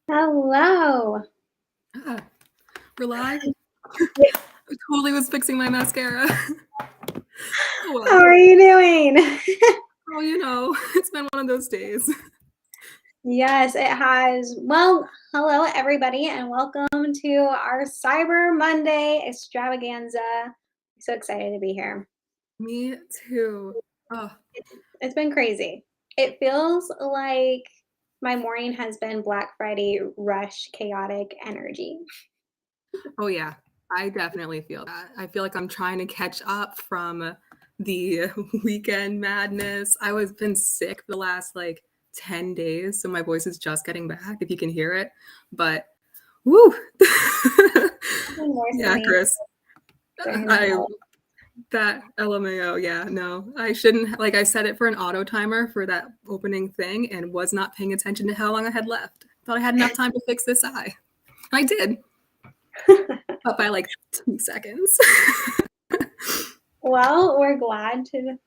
Hello. Ah, we're live. Yeah. I totally was fixing my mascara. Oh How well. are you doing? Oh, it's been one of those days. Yes, it has. Well, hello everybody and welcome to our Cyber Monday extravaganza. I'm so excited to be here. Me too. Oh, It's been crazy. It feels like my morning has been Black Friday rush chaotic energy. oh yeah. I definitely feel that. I feel like I'm trying to catch up from the weekend madness. I was been sick the last like 10 days, so my voice is just getting back if you can hear it. But woo. Nothing worse than Yeah, being Chris. during the I holidays. That LMAO, yeah, no. I shouldn't, like I set it for an auto timer for that opening thing and was not paying attention to how long I had left. Thought I had enough time to fix this eye. I did, but by like 2 seconds. Well, we're glad to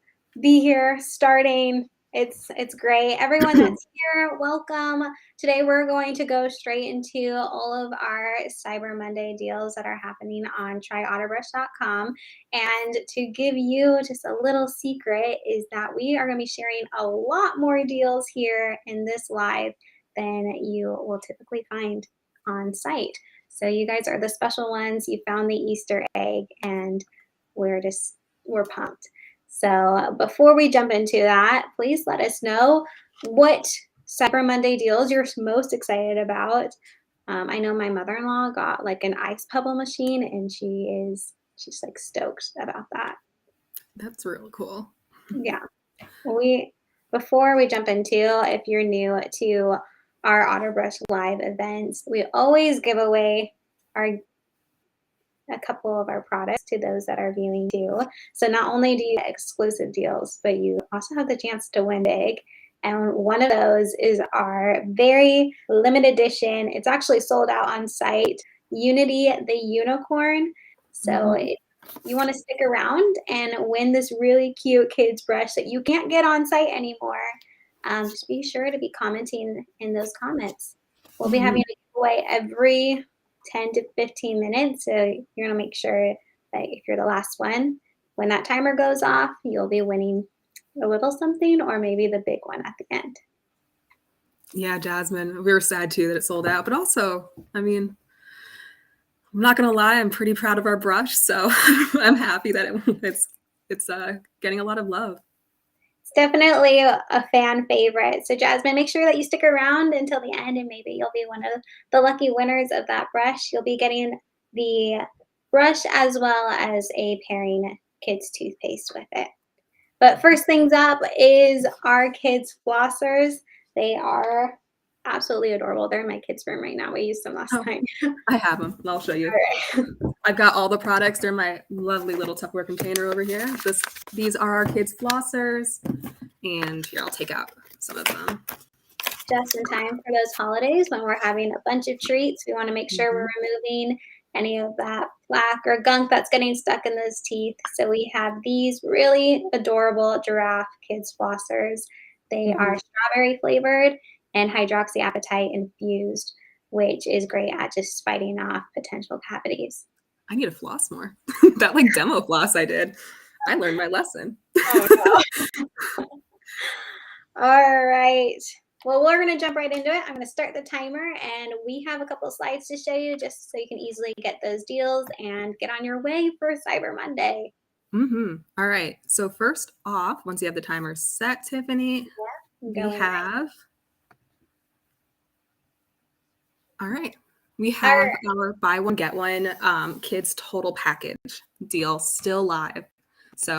be here starting. It's great. Everyone that's here, welcome. Today we're going to go straight into all of our Cyber Monday deals that are happening on tryAutoBrush.com. And to give you just a little secret is that we are going to be sharing a lot more deals here in this live than you will typically find on site. So you guys are the special ones. You found the Easter egg and we're pumped. So before we jump into that, please let us know what Cyber Monday deals you're most excited about. I know my mother-in-law got like an ice pebble machine, and she's like stoked about that. That's real cool. Yeah, we before we jump into, if you're new to our AutoBrush live events, we always give away our a couple of our products to those that are viewing too. So not only do you get exclusive deals, but you also have the chance to win big. And one of those is our very limited edition. It's actually sold out on site. Unity the Unicorn. So Mhm. if you want to stick around and win this really cute kids brush that you can't get on site anymore, just be sure to be commenting in those comments. We'll be having Mhm. a giveaway every 10 to 15 minutes. So you're going to make sure that if you're the last one, when that timer goes off, you'll be winning a little something or maybe the big one at the end. Yeah, Jasmine, we were sad too that it sold out, but also, I mean, I'm not gonna lie, I'm pretty proud of our brush, so I'm happy that it's getting a lot of love. It's definitely a fan favorite. So, Jasmine, make sure that you stick around until the end and maybe you'll be one of the lucky winners of that brush. You'll be getting the brush as well as a pairing kids toothpaste with it. But first things up is our kids' flossers. They are absolutely adorable. They're in my kids' room right now. We used them last Oh, time. I have them. I'll show you. All right. I've got all the products. They're in my lovely little Tupperware container over here. These are our kids' flossers. And here, I'll take out some of them. Just in time for those holidays when we're having a bunch of treats. We want to make sure we're removing any of that plaque or gunk that's getting stuck in those teeth. So we have these really adorable giraffe kids flossers. They are Mhm. strawberry flavored and hydroxyapatite infused, which is great at just fighting off potential cavities. I need to floss more. That like demo floss I did. I learned my lesson. Oh no. All right. Well, we're going to jump right into it. I'm going to start the timer, and we have a couple slides to show you just so you can easily get those deals and get on your way for Cyber Monday. All right. So first off, once you have the timer set, Tiffany, we Going right. have all right. We All have right. our buy one get one kids total package deal still live. So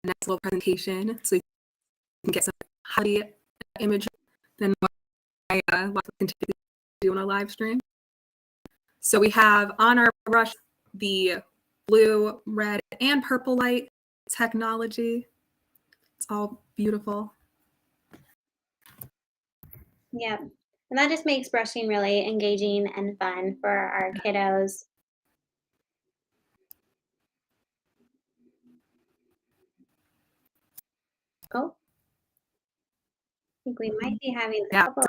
next little presentation, so you can get some high image than what I can do on a live stream. So we have on our brush the blue, red, and purple light technology. It's all beautiful. Yep. And that just makes brushing really engaging and fun for our kiddos. Oh, think we might be having a Yeah. couple.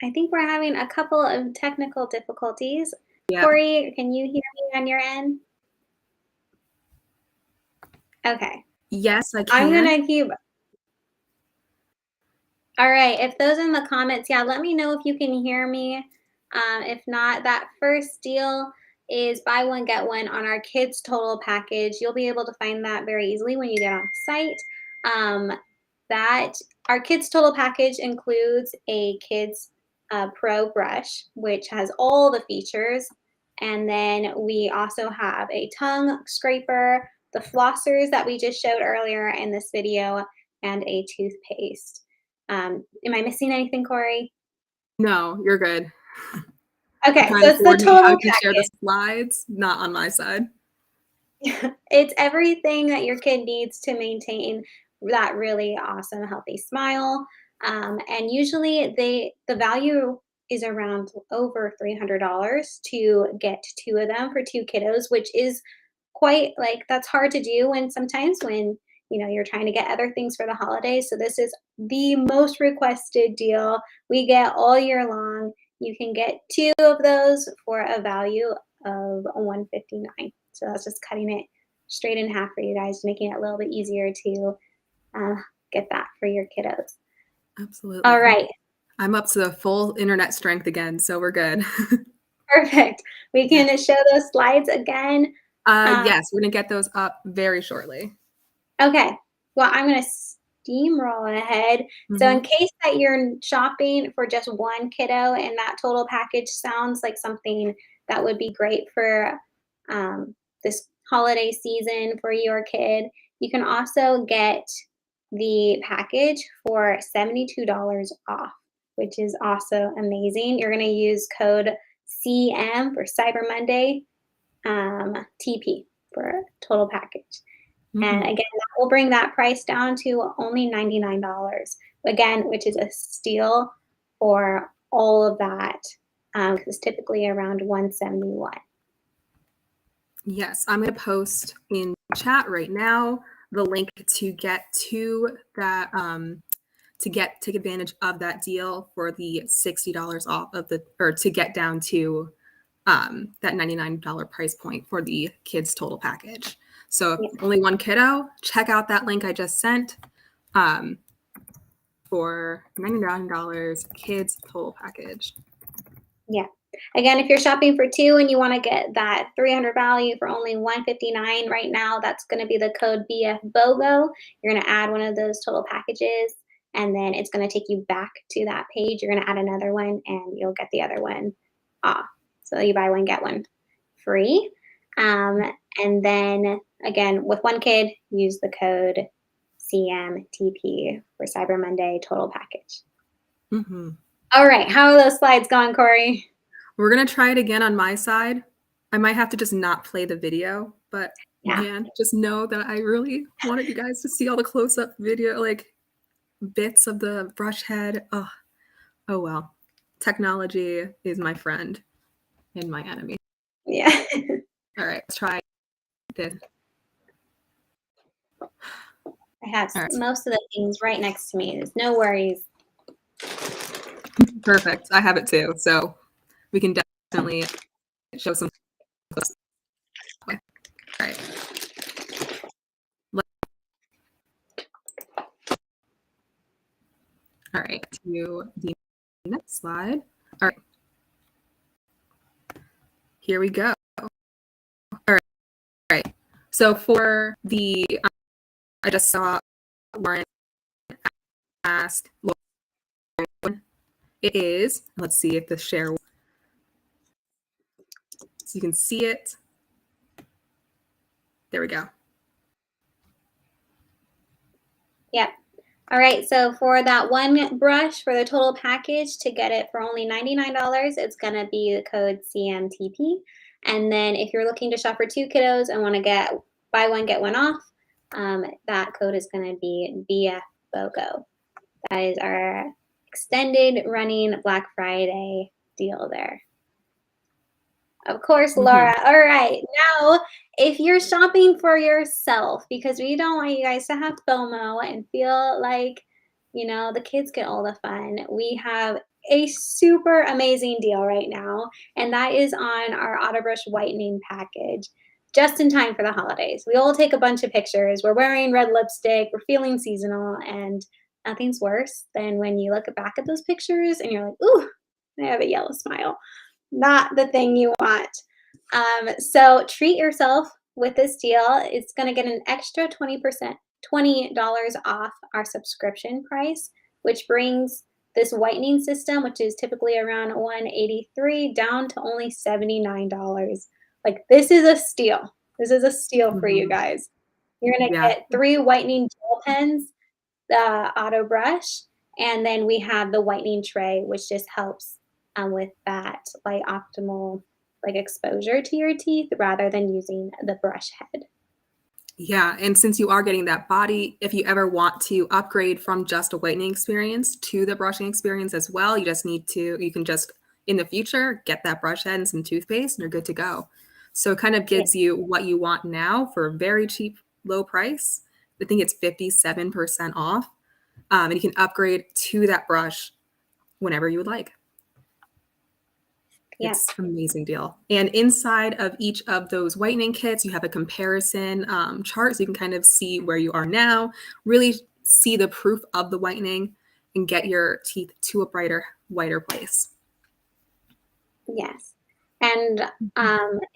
I think we're having a couple of technical difficulties. Yeah. Corey, can you hear me on your end? Okay. Yes, I can. I'm gonna keep. All right. If those in the comments, yeah, let me know if you can hear me. If not, that first deal is buy one, get one on our kids total package. You'll be able to find that very easily when you get on site. That our kids total package includes a kids pro brush, which has all the features. And then we also have a tongue scraper, the flossers that we just showed earlier in this video, and a toothpaste. Am I missing anything, Corey? No, you're good. Okay, I'm trying so to it's the coordinate how total I can share the package. slides, not on my side. It's everything that your kid needs to maintain that really awesome, healthy smile. And usually the value is around over $300 to get two of them for two kiddos, which is quite like that's hard to do when sometimes when you're trying to get other things for the holidays. So this is the most requested deal we get all year long. You can get two of those for a value of $159. So that's just cutting it straight in half for you guys, making it a little bit easier to uh, get that for your kiddos. Absolutely. All right. I'm up to the full internet strength again, so we're good. Perfect. We can show those slides again. Yes, we're going to get those up very shortly. Okay. Well, I'm going to steamroll ahead. So in case that you're shopping for just one kiddo and that total package sounds like something that would be great for this holiday season for your kid, you can also get the package for $72 off, which is also amazing. You're going to use code CM for Cyber Monday, TP for total package. And again, that will bring that price down to only $99. Again, which is a steal for all of that, because it's typically around $171. Yes, I'm going to post in chat right now the link to get to that take advantage of that deal for the $60 off of or to get down to that $99 price point for the kids total package. So if only one kiddo, check out that link I just sent for $99 kids total package. Yeah. Again, if you're shopping for two and you want to get that 300 value for only $159 right now, that's going to be the code BFBOGO. You're going to add one of those total packages, and then it's going to take you back to that page. You're going to add another one, and you'll get the other one off. So you buy one, get one free. And then, again, with one kid, use the code CMTP for Cyber Monday total package. All right. How are those slides going, Corey? We're going to try it again on my side. I might have to just not play the video, but man, just know that I really wanted you guys to see all the close-up video, like bits of the brush head. Oh well. Technology is my friend and my enemy. Yeah. All right, let's try this. I have most of the things right next to me. There's no worries. Perfect. I have it too. So we can definitely show some. All right. All right, to the next slide. All right. Here we go. All right. So for the, I just saw Lauren ask, it is, let's see if the share, so you can see it. There we go. Yep. All right, so for that one brush for the total package, to get it for only $99, it's going to be the code CMTP. And then if you're looking to shop for two kiddos and want to buy one, get one off, that code is going to be BFBOGO. That is our extended running Black Friday deal there. Of course, Mhm. Laura. All right. Now, if you're shopping for yourself, because we don't want you guys to have FOMO and feel like, the kids get all the fun, we have a super amazing deal right now, and that is on our AutoBrush Whitening Package, just in time for the holidays. We all take a bunch of pictures. We're wearing red lipstick, we're feeling seasonal, and nothing's worse than when you look back at those pictures and you're like, ooh, I have a yellow smile. Not the thing you want. So treat yourself with this deal. It's going to get an extra 20%, $20 off our subscription price, which brings this whitening system, which is typically around $183, down to only $79. Like, this is a steal. This is a steal for you Mhm. guys. You're going to Yeah. get 3 whitening gel pens, the AutoBrush, and then we have the whitening tray, which just helps with that like optimal like exposure to your teeth rather than using the brush head. Yeah, and since you are getting that body, if you ever want to upgrade from just a whitening experience to the brushing experience as well, you can just in the future get that brush head and some toothpaste and you're good to go. So it kind of Yeah. gives you what you want now for a very cheap, low price. I think it's 57% off. And you can upgrade to that brush whenever you would like. Yes. It's an amazing deal. And inside of each of those whitening kits, you have a comparison chart so you can kind of see where you are now, really see the proof of the whitening, and get your teeth to a brighter, whiter place. Yes. And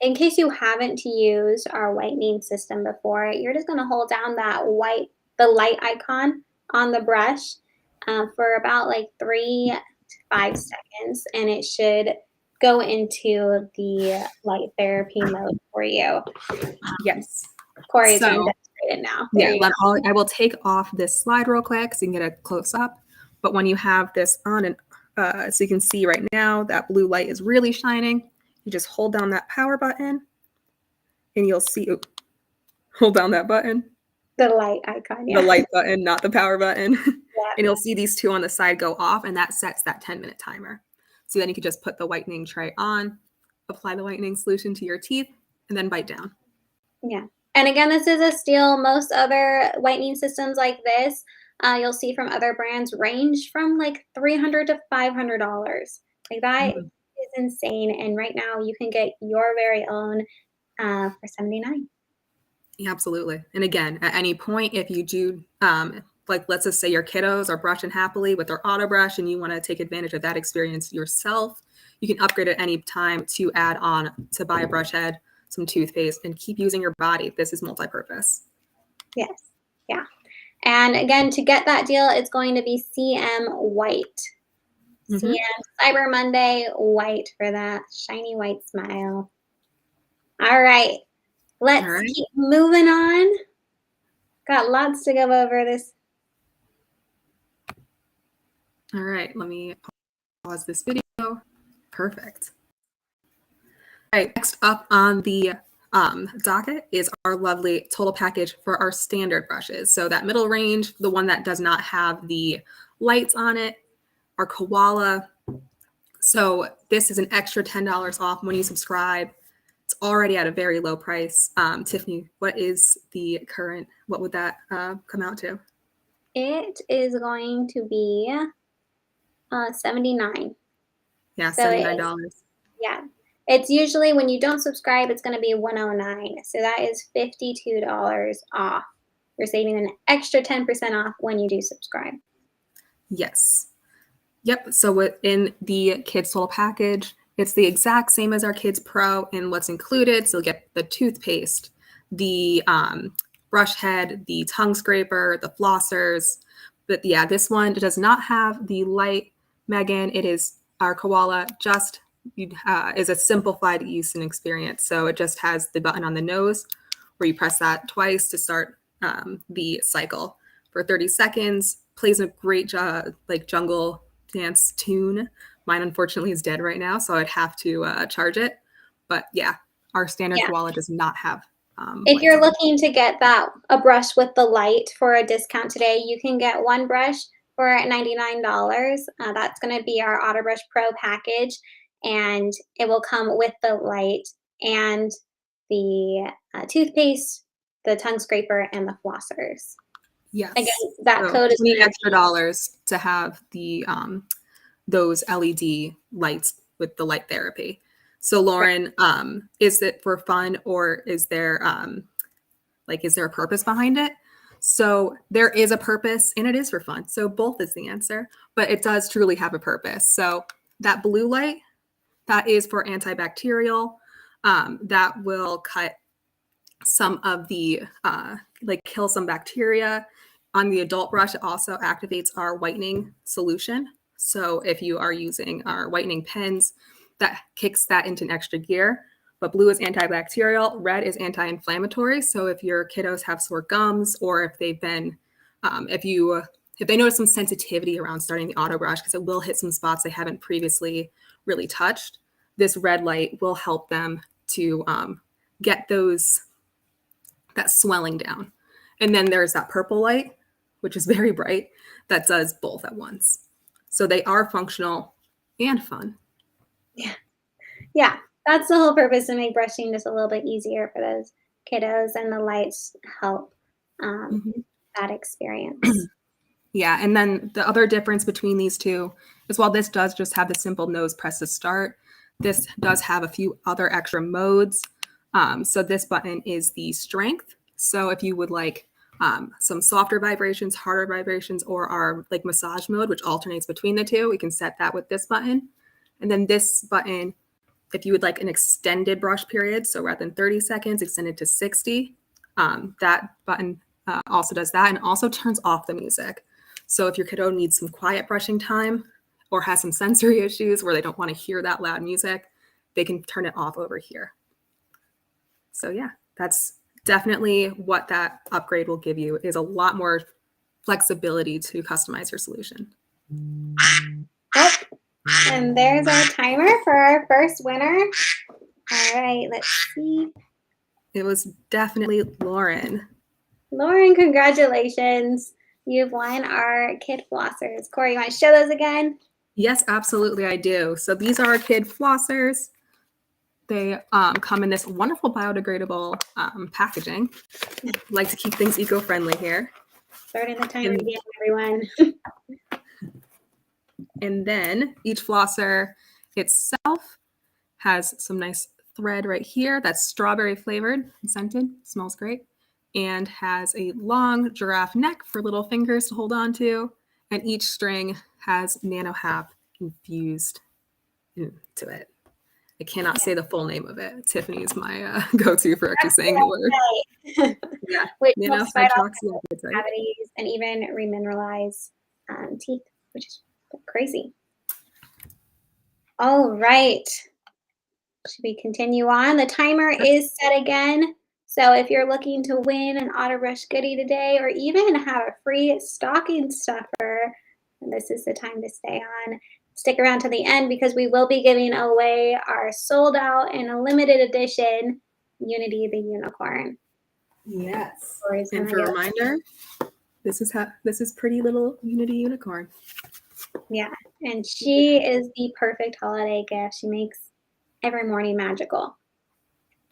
in case you haven't used our whitening system before, you're just going to hold down the light icon on the brush for about like 3 to 5 seconds, and it should go into the light therapy mode for you. Yes. Corey's going to So, demonstrate it now. There yeah, you go. I will take off this slide real quick so you can get a close up. But when you have this on, and so you can see right now that blue light is really shining, you just hold down that power button and you'll see, hold down that button. The light icon, The yeah. light button, not the power button. Yeah. And you'll see these two on the side go off, and that sets that 10-minute timer. So then you can just put the whitening tray on, apply the whitening solution to your teeth, and then bite down. Yeah. And again, this is a steal. Most other whitening systems like this, you'll see from other brands range from like $300 to $500. Like that Mhm. is insane. And right now you can get your very own for $79. Yeah, absolutely. And again, at any point, if you do, like let's just say your kiddos are brushing happily with their auto brush and you want to take advantage of that experience yourself, you can upgrade at any time to add on to buy a brush head, some toothpaste, and keep using your body. This is multi-purpose. Yes. Yeah. And again, to get that deal, it's going to be CM White. Mm-hmm. CM Cyber Monday White for that shiny white smile. All right. All Let's right. keep moving on. Got lots to go over this. All right. Let me pause this video. Perfect. All right. Next up on the docket is our lovely total package for our standard brushes. So that middle range, the one that does not have the lights on it, our Koala. So this is an extra $10 off when you subscribe. It's already at a very low price. Tiffany, what would that come out to? It is going to be 79. Yeah, So it is, $79. yeah. It's usually when you don't subscribe, it's going to be 109. So that is $52 off. You're saving an extra 10% off when you do subscribe. Yes. Yep. So within the Kids Total package, it's the exact same as our Kids Pro in what's included. So you'll get the toothpaste, the brush head, the tongue scraper, the flossers. But yeah, this one does not have the light, Megan. It is our Koala is a simplified use and experience. So it just has the button on the nose where you press that twice to start the cycle for 30 seconds. Plays a great jungle dance tune. Mine unfortunately is dead right now, so I'd have to charge it. But yeah, our standard Yeah. Koala does not have If lights you're on. looking to get a brush with the light for a discount today, you can get one brush for $99. That's going to be our AutoBrush Pro package, and it will come with the light and the toothpaste, the tongue scraper, and the flossers. Yes. Again, that so code is $20 gonna extra to have the those LED lights with the light therapy. So Lauren, is it for fun, or is there is there a purpose behind it? So there is a purpose, and it is for fun. So both is the answer, but it does truly have a purpose. So that blue light, that is for antibacterial. That will cut some of the kill some bacteria. On the adult brush, it also activates our whitening solution. So if you are using our whitening pens, that kicks that into an extra gear. But blue is antibacterial, red is anti-inflammatory. So if your kiddos have sore gums, or if they've been, if they notice some sensitivity around starting the auto brush, because it will hit some spots they haven't previously really touched, this red light will help them to get that swelling down. And then there's that purple light, which is very bright, that does both at once. So they are functional and fun. Yeah, that's the whole purpose, to make brushing just a little bit easier for those kiddos, and the lights help that experience. Yeah, and then the other difference between these two is, while this does just have the simple nose press to start, this does have a few other extra modes. So this button is the strength. So if you would like some softer vibrations, harder vibrations, or our massage mode, which alternates between the two, we can set that with this button. And then this button, if you would like an extended brush period, so rather than 30 seconds, extended to 60, that button also does that, and also turns off the music. So if your kiddo needs some quiet brushing time, or has some sensory issues where they don't want to hear that loud music, they can turn it off over here. So yeah, that's definitely what that upgrade will give you, is a lot more flexibility to customize your solution. Yep. And there's our timer for our first winner. All right, let's see. It was definitely Lauren. Lauren, congratulations. You've won our kid flossers. Corey, you want to show those again? Yes, absolutely, I do. So these are our kid flossers. They come in this wonderful biodegradable packaging. Like to keep things eco-friendly here. Starting the timer again, everyone. And then each flosser itself has some nice thread right here that's strawberry flavored and scented. Smells great. And has a long giraffe neck for little fingers to hold on to. And each string has NanoHap infused into it. I cannot say the full name of it. Tiffany is my go-to for actually saying the word. Right. Yeah. Which helps fight off cavities and even remineralize teeth, which is crazy. All right. Should we continue on? The timer is set again. So if you're looking to win an AutoBrush goodie today, or even have a free stocking stuffer, this is the time to stay on. Stick around to the end, because we will be giving away our sold out and a limited edition Unity the Unicorn. Yes. And for a reminder, this is pretty little Unity Unicorn. Yeah, and she is the perfect holiday gift. She makes every morning magical.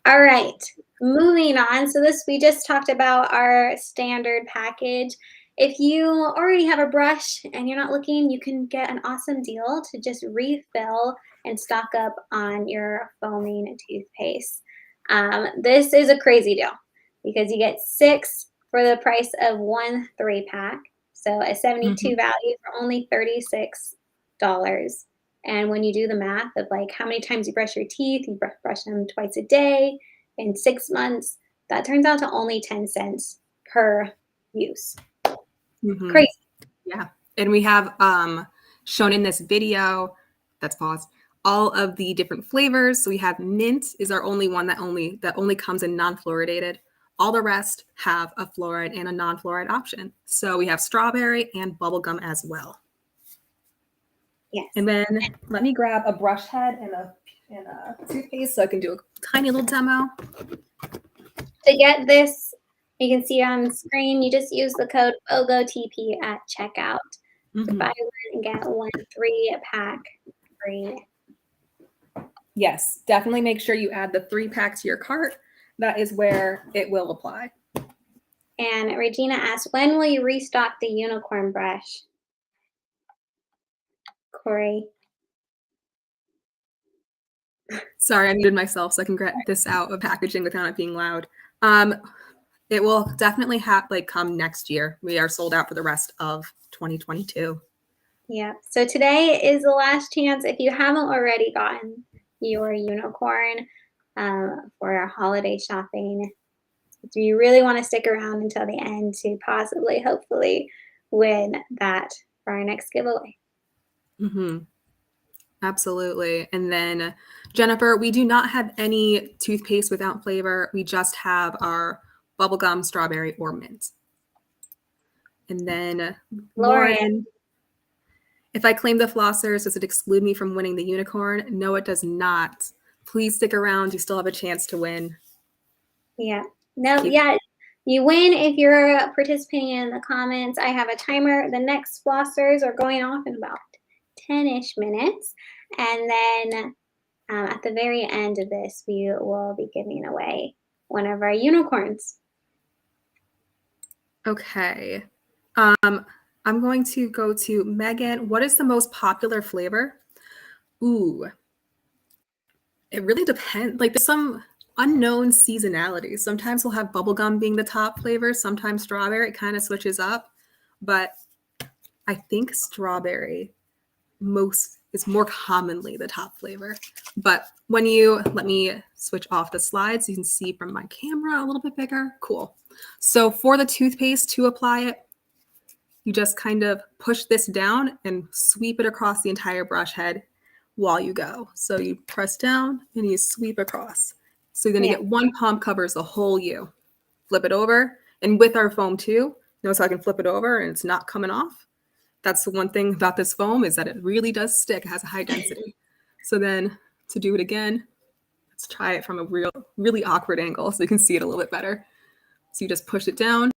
All right, moving on. So we just talked about our standard package. If you already have a brush and you're not looking, you can get an awesome deal to just refill and stock up on your foaming toothpaste. This is a crazy deal, because you get 6 for the price of 1 3-pack. So a 72 value for only $36. And when you do the math of how many times you brush your teeth, you brush them twice a day in 6 months, that turns out to only 10 cents per use. Crazy. Yeah. And we have shown in this video, that's paused, all of the different flavors. So we have mint is our only one that only comes in non-fluoridated. All the rest have a fluoride and a non-fluoride option. So we have strawberry and bubblegum as well. Yes. And then let me grab a brush head and a toothpaste so I can do a tiny little demo. To get this, you can see on the screen, you just use the code OGOTP at checkout. So buy one and get one 3-pack free. Yes, definitely make sure you add the 3-pack to your cart. That is where it will apply. And Regina asks, when will you restock the unicorn brush? Corey. Sorry, I muted myself so I can get this out of packaging without it being loud. It will definitely come next year. We are sold out for the rest of 2022. Yeah. So today is the last chance. If you haven't already gotten your unicorn for our holiday shopping, do you really want to stick around until the end to possibly, hopefully, win that for our next giveaway? Mm-hmm. Absolutely. And then, Jennifer, we do not have any toothpaste without flavor. We just have our bubblegum, strawberry, or mint. And then, Lauren, if I claim the flossers, does it exclude me from winning the unicorn? No, it does not. Please stick around. You still have a chance to win. Yeah. No, yeah. You win if you're participating in the comments. I have a timer. The next flossers are going off in about 10-ish minutes. And then at the very end of this, we will be giving away one of our unicorns. Okay. I'm going to go to Megan. What is the most popular flavor? Ooh. It really depends. Like there's some unknown seasonality. Sometimes we'll have bubblegum being the top flavor, sometimes strawberry. It kind of switches up. But I think strawberry is more commonly the top flavor. But when let me switch off the slides, you can see from my camera a little bit bigger. Cool. So for the toothpaste to apply it, you just kind of push this down and sweep it across the entire brush head while you go. So you press down and you sweep across. So you're going to get one pump covers the whole U. Flip it over. And with our foam too, notice how I can flip it over and it's not coming off. That's the one thing about this foam is that it really does stick. It has a high density. So then to do it again, let's try it from a really awkward angle so you can see it a little bit better. So you just push it down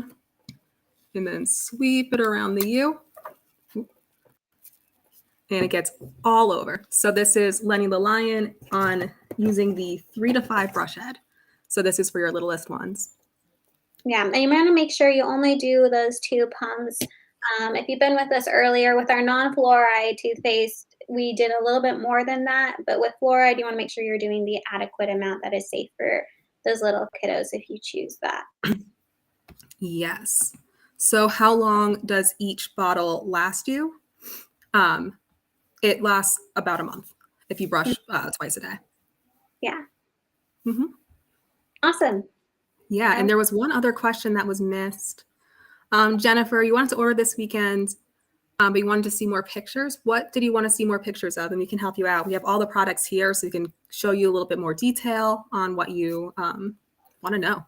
and then sweep it around the U. And it gets all over. So this is Lenny the Lion on using the 3 to 5 brush head. So this is for your littlest ones. Yeah, and you want to make sure you only do those 2 pumps. If you've been with us earlier with our non-fluoride toothpaste, we did a little bit more than that. But with fluoride, you want to make sure you're doing the adequate amount that is safe for those little kiddos if you choose that. Yes. So how long does each bottle last you? It lasts about a month if you brush twice a day. Yeah. Mm-hmm. Awesome. Yeah, and there was one other question that was missed. Jennifer, you wanted to order this weekend, but you wanted to see more pictures. What did you want to see more pictures of? And we can help you out. We have all the products here, so we can show you a little bit more detail on what you want to know.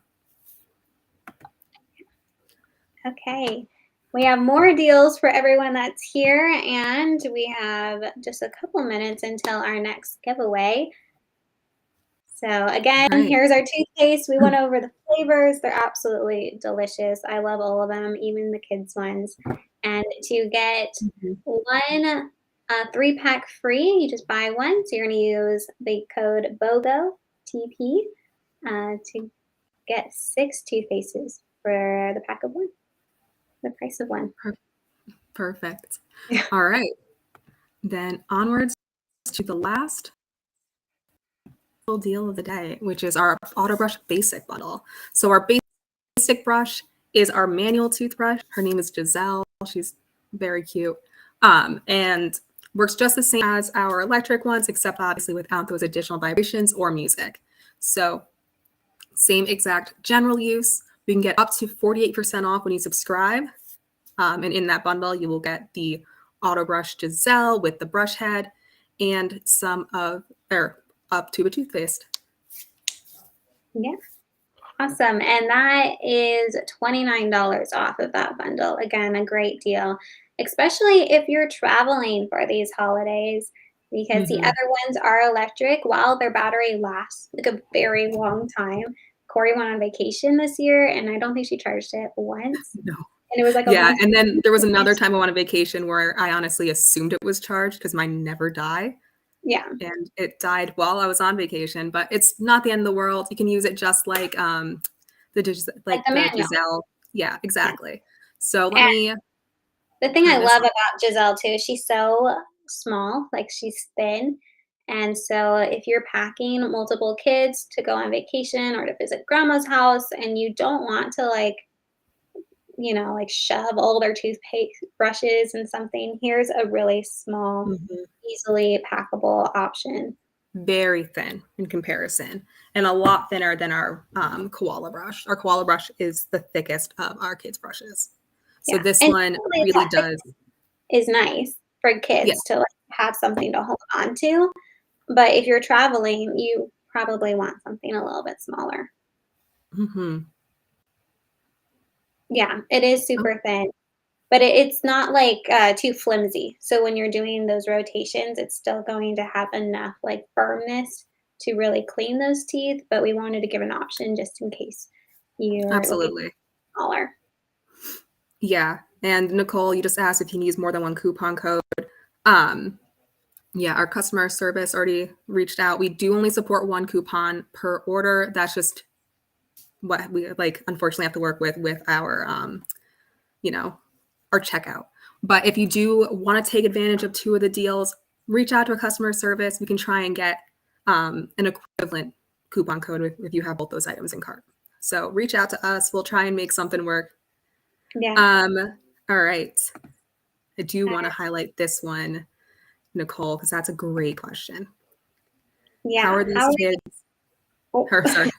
Okay. We have more deals for everyone that's here, and we have just a couple minutes until our next giveaway. So again, here's our toothpaste. We went over the flavors. They're absolutely delicious. I love all of them, even the kids' ones. And to get one 3-pack free, you just buy one. So you're going to use the code BOGO, TP, to get 6 toothpastes for the pack of one, the price of one. Perfect. Yeah. All right. Then onwards to the last deal of the day, which is our AutoBrush Basic Bundle. So our basic brush is our manual toothbrush. Her name is Giselle. She's very cute. And works just the same as our electric ones, except obviously without those additional vibrations or music. So same exact general use. We can get up to 48% off when you subscribe. And in that bundle, you will get the AutoBrush Giselle with the brush head and up tube of toothpaste. Yeah. Awesome. And that is $29 off of that bundle. Again, a great deal, especially if you're traveling for these holidays, because the other ones are electric while their battery lasts like a very long time. Corey went on vacation this year, and I don't think she charged it once. No. And it was like a Yeah, month. and then there was another time I went on vacation where I honestly assumed it was charged because mine never die, Yeah, and it died while I was on vacation, but it's not the end of the world. You can use it just like, like the the manual. Giselle. Yeah, Yeah. exactly. So let And me the thing I turn this love on. about Giselle too, she's so small, like she's thin. And so if you're packing multiple kids to go on vacation or to visit grandma's house and you don't want to like shove all their toothpaste brushes in something, here's a really small, Mhm. easily packable option. Very thin in comparison, and a lot thinner than our, Koala Brush. Our Koala Brush is the thickest of our kids' brushes. So Yeah. this And one typically really that does. is nice for Yeah. kids to like have something to hold on to. But if you're traveling, you probably want something a little bit smaller. Mhm. Yeah, it is Oh, super thin, but it's not like too flimsy. So when you're doing those rotations, it's still going to have enough like firmness to really clean those teeth. But we wanted to give an option just in case you're looking absolutely. smaller. Yeah, and Nicole, you just asked if you can use more than one coupon code. Um, yeah, our customer service already reached out. We do only support one coupon per order. That's just what we like unfortunately have to work with our you know, our checkout. But if you do want to take advantage of two of the deals, reach out to a customer service. We can try and get an equivalent coupon code if you have both those items in cart. So reach out to us. We'll try and make something work. Yeah. Um, all right. I do want to Uh, highlight this one, Nicole, because that's a great question. How yeah. are How these are kids? oh, Or sorry,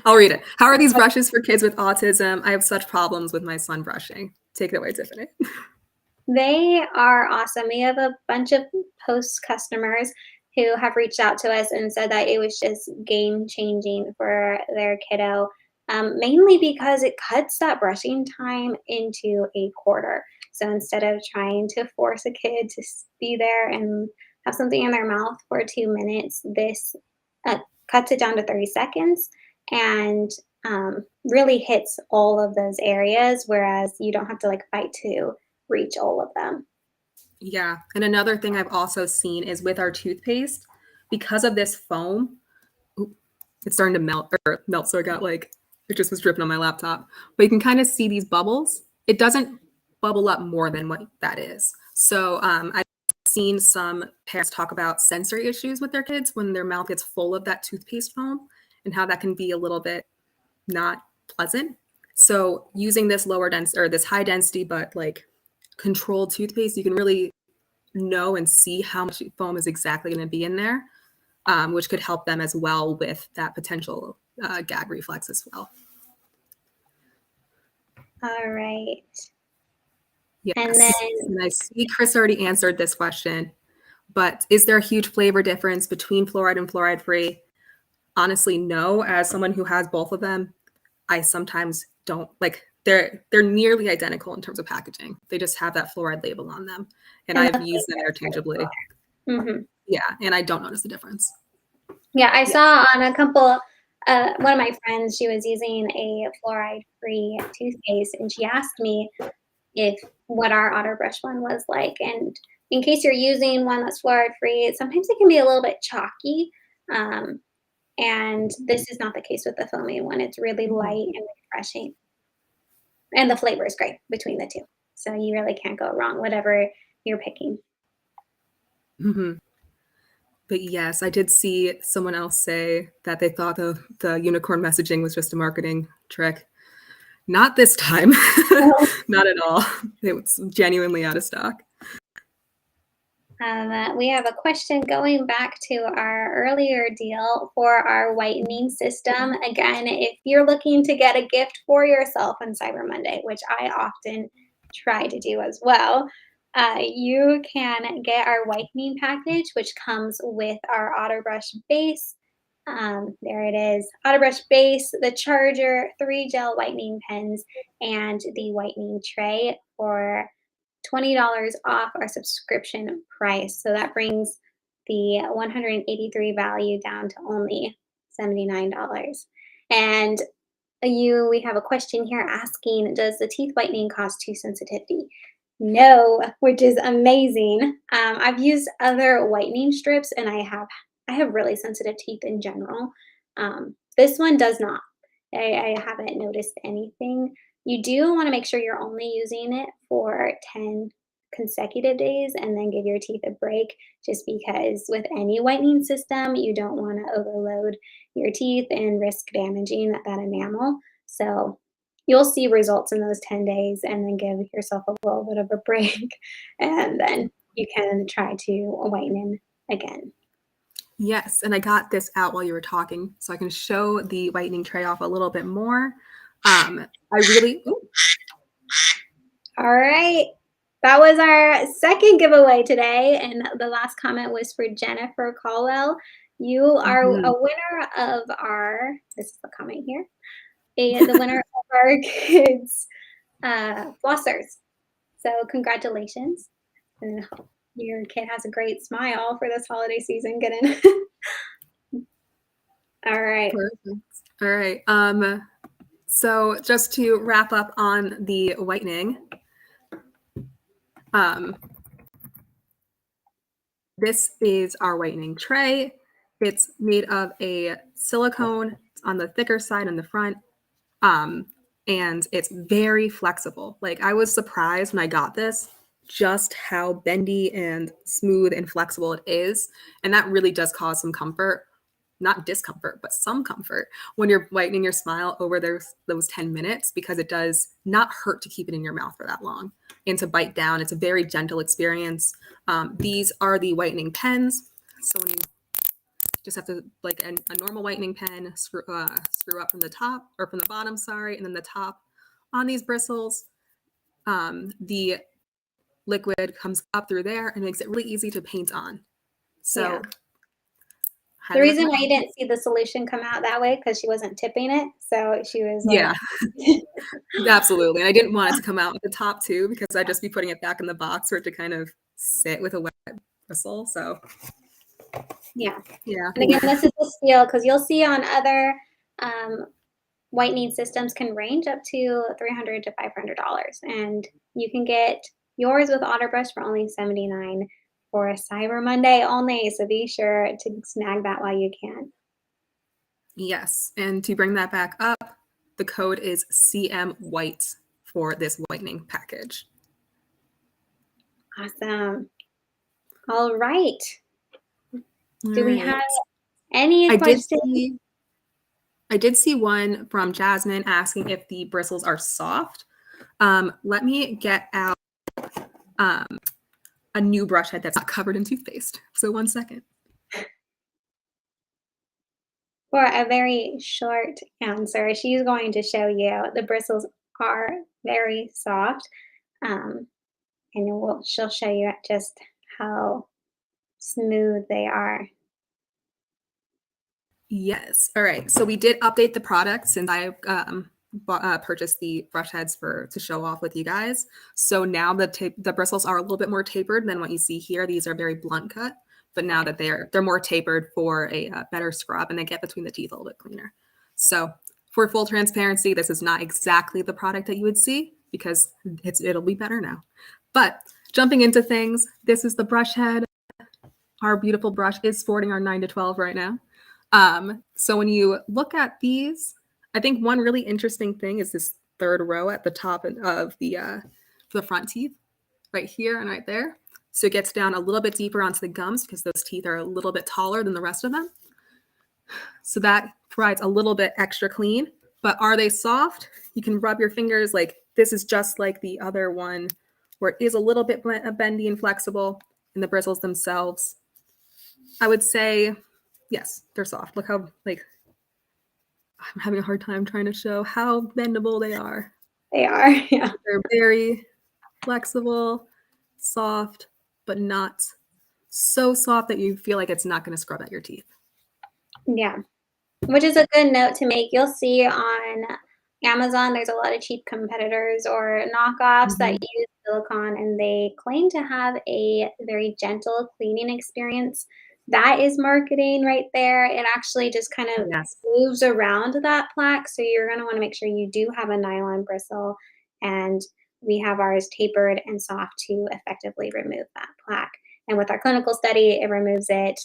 I'll read it. How are these brushes for kids with autism? I have such problems with my son brushing. Take it away, Tiffany. They are awesome. We have a bunch of post customers who have reached out to us and said that it was just game changing for their kiddo, mainly because it cuts that brushing time into a quarter. So instead of trying to force a kid to be there and have something in their mouth for 2 minutes, this cuts it down to 30 seconds and really hits all of those areas, whereas you don't have to like fight to reach all of them. Yeah. And another thing I've also seen is with our toothpaste, because of this foam, oop, it's starting to melt. So I got like, it just was dripping on my laptop. But you can kind of see these bubbles. It doesn't bubble up more than what that is. So I've seen some parents talk about sensory issues with their kids when their mouth gets full of that toothpaste foam and how that can be a little bit not pleasant. So using this lower dense or this high density but like controlled toothpaste, you can really know and see how much foam is exactly going to be in there, which could help them as well with that potential gag reflex as well. All right. And then Yes. And I see Chris already answered this question, but is there a huge flavor difference between fluoride and fluoride free? Honestly, no. As someone who has both of them, I sometimes don't like they're nearly identical in terms of packaging. They just have that fluoride label on them, and and I've the used them interchangeably. flavor. Yeah, and I don't notice the difference. Yeah, I Yeah. saw on a couple one of my friends, she was using a fluoride-free toothpaste, and she asked me if what our AutoBrush one was like, and in case you're using one that's fluoride-free, sometimes it can be a little bit chalky, um, and this is not the case with the foaming one. It's really Mhm. light and refreshing, and the flavor is great between the 2. So you really can't go wrong, whatever you're picking. Mhm. But yes, I did see someone else say that they thought the unicorn messaging was just a marketing trick. Not this time. Not at all. It was genuinely out of stock. We have a question going back to our earlier deal for our whitening system. Again, if you're looking to get a gift for yourself on Cyber Monday, which I often try to do as well, you can get our whitening package, which comes with our AutoBrush base. There it is, AutoBrush base, the charger, 3 gel whitening pens, and the whitening tray for $20 off our subscription price. So that brings the 183 value down to only $79. And we have a question here asking, does the teeth whitening cause tooth sensitivity? No, which is amazing. I've used other whitening strips and I have really sensitive teeth in general. This one does not. I haven't noticed anything. You do want to make sure you're only using it for 10 consecutive days and then give your teeth a break, just because with any whitening system, you don't want to overload your teeth and risk damaging that enamel. So you'll see results in those 10 days and then give yourself a little bit of a break and then you can try to whiten again. Yes, and I got this out while you were talking, so I can show the whitening tray off a little bit more. I really, All right. That was our second giveaway today. And the last comment was for Jennifer Caldwell. You are a winner of this is the comment here, the winner of our kids' flossers. So congratulations. And I hope your kid has a great smile for this holiday season. Get in. All right. perfect. All right. So just to wrap up on the whitening, this is our whitening tray. It's made of a silicone. It's on the thicker side in the front. And it's very flexible. Like, I was surprised when I got this just how bendy and smooth and flexible it is. And that really does cause some comfort, not discomfort, but some comfort when you're whitening your smile over those 10 minutes, because it does not hurt to keep it in your mouth for that long and to bite down. It's a very gentle experience. These are the whitening pens. So when you just have to, like a normal whitening pen, screw up from the top, or from the bottom, sorry, and then the top on these bristles. The liquid comes up through there and makes it really easy to paint on. So yeah. The reason why you didn't see the solution come out that way, because she wasn't tipping it. So she was like, yeah. Absolutely. And I didn't want it to come out at the top too, because I'd just be putting it back in the box for it to kind of sit with a wet bristle. So yeah. yeah. And again, this is a steal, because you'll see on other whitening systems can range up to $300 to $500, and you can get yours with AutoBrush for only $79 for a Cyber Monday only. So be sure to snag that while you can. Yes. And to bring that back up, the code is CM White for this whitening package. Awesome. All right. Do we have Right. any questions? I did see one from Jasmine asking if the bristles are soft. Let me get out a new brush head that's not covered in toothpaste. So 1 second. For a very short answer, she's going to show you the bristles are very soft. And she'll show you just how smooth they are. Yes. All right. So we did update the product since I purchased the brush heads to show off with you guys. So now the bristles are a little bit more tapered than what you see here. These are very blunt cut, but now that they're more tapered for a better scrub, and they get between the teeth a little bit cleaner. So for full transparency, this is not exactly the product that you would see, because it'll be better now. But jumping into things, this is the brush head. Our beautiful brush is sporting our 9 to 12 right now. So when you look at these, I think one really interesting thing is this third row at the top of the front teeth, right here and right there. So it gets down a little bit deeper onto the gums, because those teeth are a little bit taller than the rest of them. So that provides a little bit extra clean. But are they soft? You can rub your fingers. Like, this is just like the other one, where it is a little bit bendy and flexible in the bristles themselves. I would say, yes, they're soft. Look how, like, I'm having a hard time trying to show how bendable they are. They are, yeah. They're very flexible, soft, but not so soft that you feel like it's not going to scrub at your teeth. Yeah, which is a good note to make. You'll see on Amazon, there's a lot of cheap competitors or knockoffs that use silicone, and they claim to have a very gentle cleaning experience. That is marketing right there. It actually just kind of Yes. moves around that plaque. So you're going to want to make sure you do have a nylon bristle, and we have ours tapered and soft to effectively remove that plaque. And with our clinical study, it removes it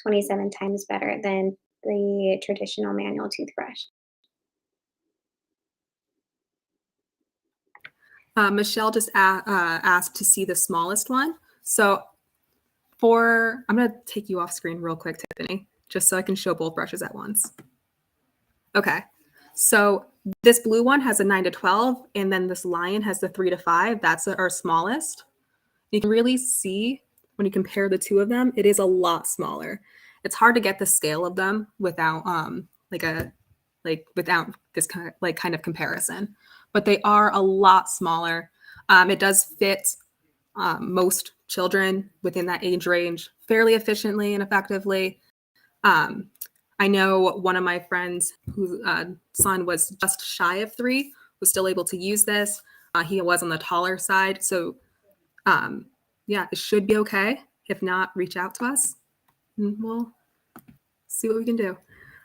27 times better than the traditional manual toothbrush. Michelle just asked to see the smallest one. So I'm going to take you off screen real quick, Tiffany, just so I can show both brushes at once. Okay. So this blue one has a 9 to 12, and then this lion has the 3 to 5. That's our smallest. You can really see when you compare the two of them, it is a lot smaller. It's hard to get the scale of them without without this kind of comparison, but they are a lot smaller. It does fit most children within that age range fairly efficiently and effectively. I know one of my friends whose son was just shy of 3 was still able to use this. He was on the taller side, so yeah, it should be okay. If not, reach out to us and we'll see what we can do.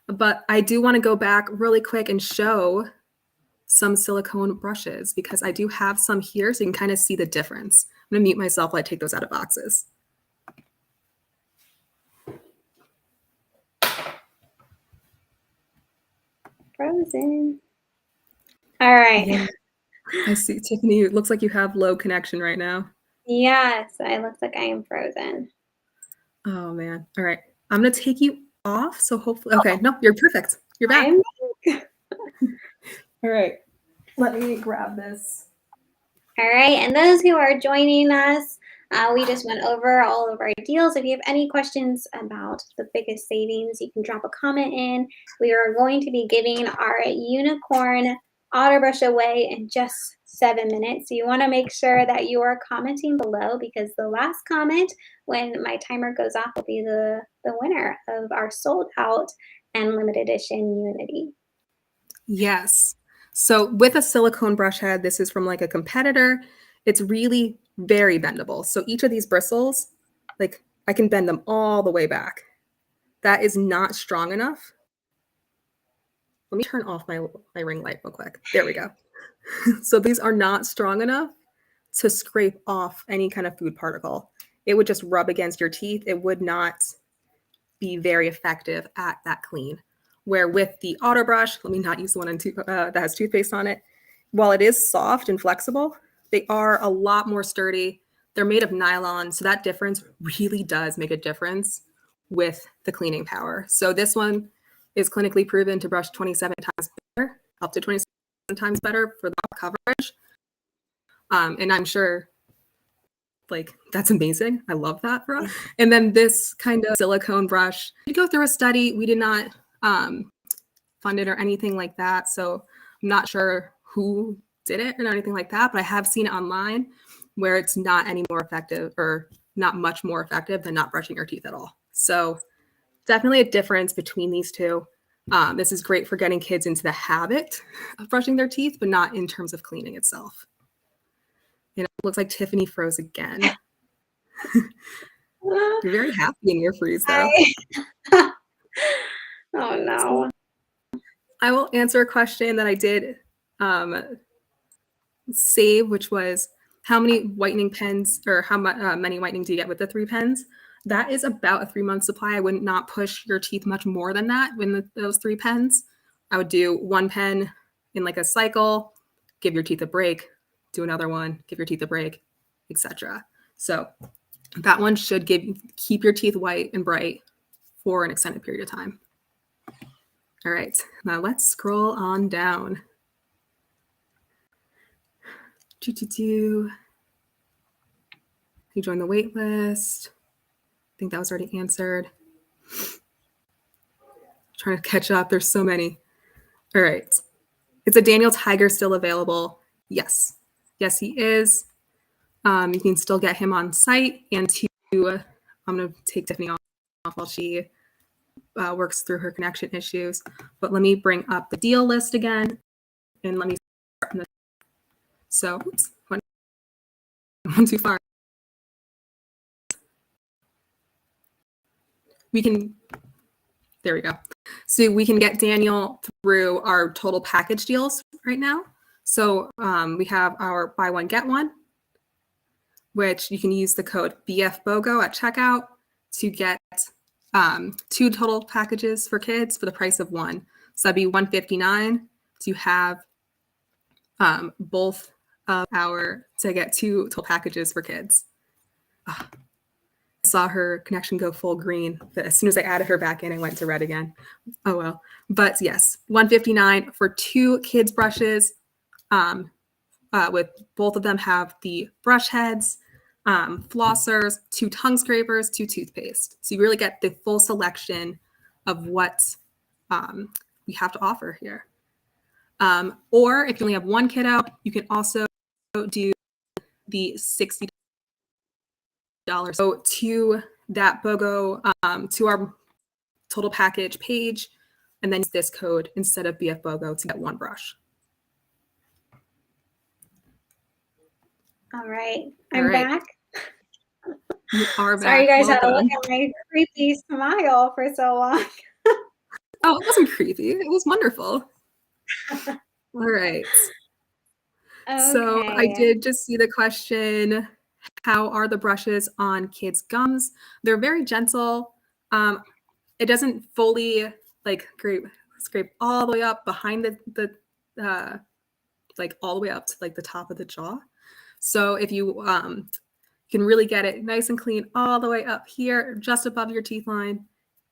But I do want to go back really quick and show some silicone brushes because I do have some here so you can kind of see the difference. I'm going to mute myself while I take those out of boxes. Frozen. All right. Yeah. I see, Tiffany, it looks like you have low connection right now. Yes, it looks like I am frozen. Oh, man. All right. I'm going to take you off. So hopefully, okay. No, you're perfect. You're back. All right. Let me grab this. All right, and those who are joining us, we just went over all of our deals. If you have any questions about the biggest savings, you can drop a comment in. We are going to be giving our unicorn AutoBrush away in just 7 minutes. So you want to make sure that you are commenting below because the last comment when my timer goes off will be the winner of our sold out and limited edition Unity. Yes. So with a silicone brush head, this is from like a competitor. It's really very bendable. So each of these bristles, like I can bend them all the way back. That is not strong enough. Let me turn off my ring light real quick. There we go. So these are not strong enough to scrape off any kind of food particle. It would just rub against your teeth. It would not be very effective at that clean. Where with the AutoBrush, let me not use the one that has toothpaste on it. While it is soft and flexible, they are a lot more sturdy. They're made of nylon, so that difference really does make a difference with the cleaning power. So this one is clinically proven to brush 27 times better, up to 27 times better for the coverage. And I'm sure like that's amazing. I love that for us. And then this kind of silicone brush, we go through a study. We did not fund it or anything like that. So I'm not sure who did it or anything like that, but I have seen it online where it's not any more effective or not much more effective than not brushing your teeth at all. So definitely a difference between these two. This is great for getting kids into the habit of brushing their teeth, but not in terms of cleaning itself. And it looks like Tiffany froze again. You're very happy in your freeze, though. Oh, no. I will answer a question that I did save, which was how many whitening pens or how many whitening do you get with the 3 pens? That is about a 3-month supply. I would not push your teeth much more than that with those 3 pens. I would do 1 pen in like a cycle, give your teeth a break, do another one, give your teeth a break, etc. So that one should keep your teeth white and bright for an extended period of time. All right, now let's scroll on down. You join the wait list. I think that was already answered. Trying to catch up. There's so many. All right. Is a Daniel Tiger still available? Yes. Yes, he is. You can still get him on site. And I'm going to take Tiffany off while she works through her connection issues. But let me bring up the deal list again. And let me start from the so, oops, went too far. there we go. So we can get Daniel through our total package deals right now. So we have our buy one, get one, which you can use the code BFBOGO at checkout to get 2 total packages for kids for the price of 1. So that'd be $159 to have both of to get 2 total packages for kids. I saw her connection go full green, but as soon as I added her back in, I went to red again. Oh well. But yes, $159 for 2 kids brushes. With both of them have the brush heads, flossers, 2 tongue scrapers, 2 toothpaste. So you really get the full selection of what we have to offer here. Or if you only have 1 kiddo, you can also do the $60. So to that BOGO, to our total package page, and then use this code instead of BF BOGO to get 1 brush. All right, I'm back. You are back. Sorry, you guys had to look at my creepy smile for so long. Oh, it wasn't creepy. It was wonderful. All right. Okay. So I did just see the question, how are the brushes on kids' gums? They're very gentle. It doesn't fully scrape all the way up behind the all the way up to like the top of the jaw. So if you can really get it nice and clean all the way up here, just above your teeth line,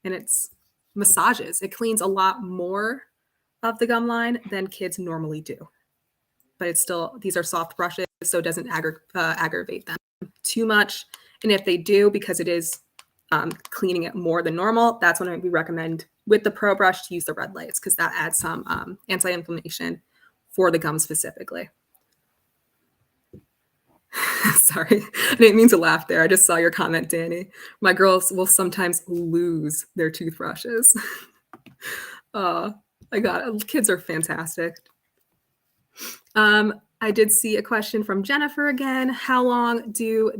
and it's massages. It cleans a lot more of the gum line than kids normally do. But it's still, these are soft brushes, so it doesn't aggravate them too much. And if they do, because it is cleaning it more than normal, that's when we recommend with the Pro Brush to use the red lights, because that adds some anti-inflammation for the gum specifically. Sorry, I didn't mean to laugh there. I just saw your comment, Danny. My girls will sometimes lose their toothbrushes. Oh, my God, kids are fantastic. I did see a question from Jennifer again. How long do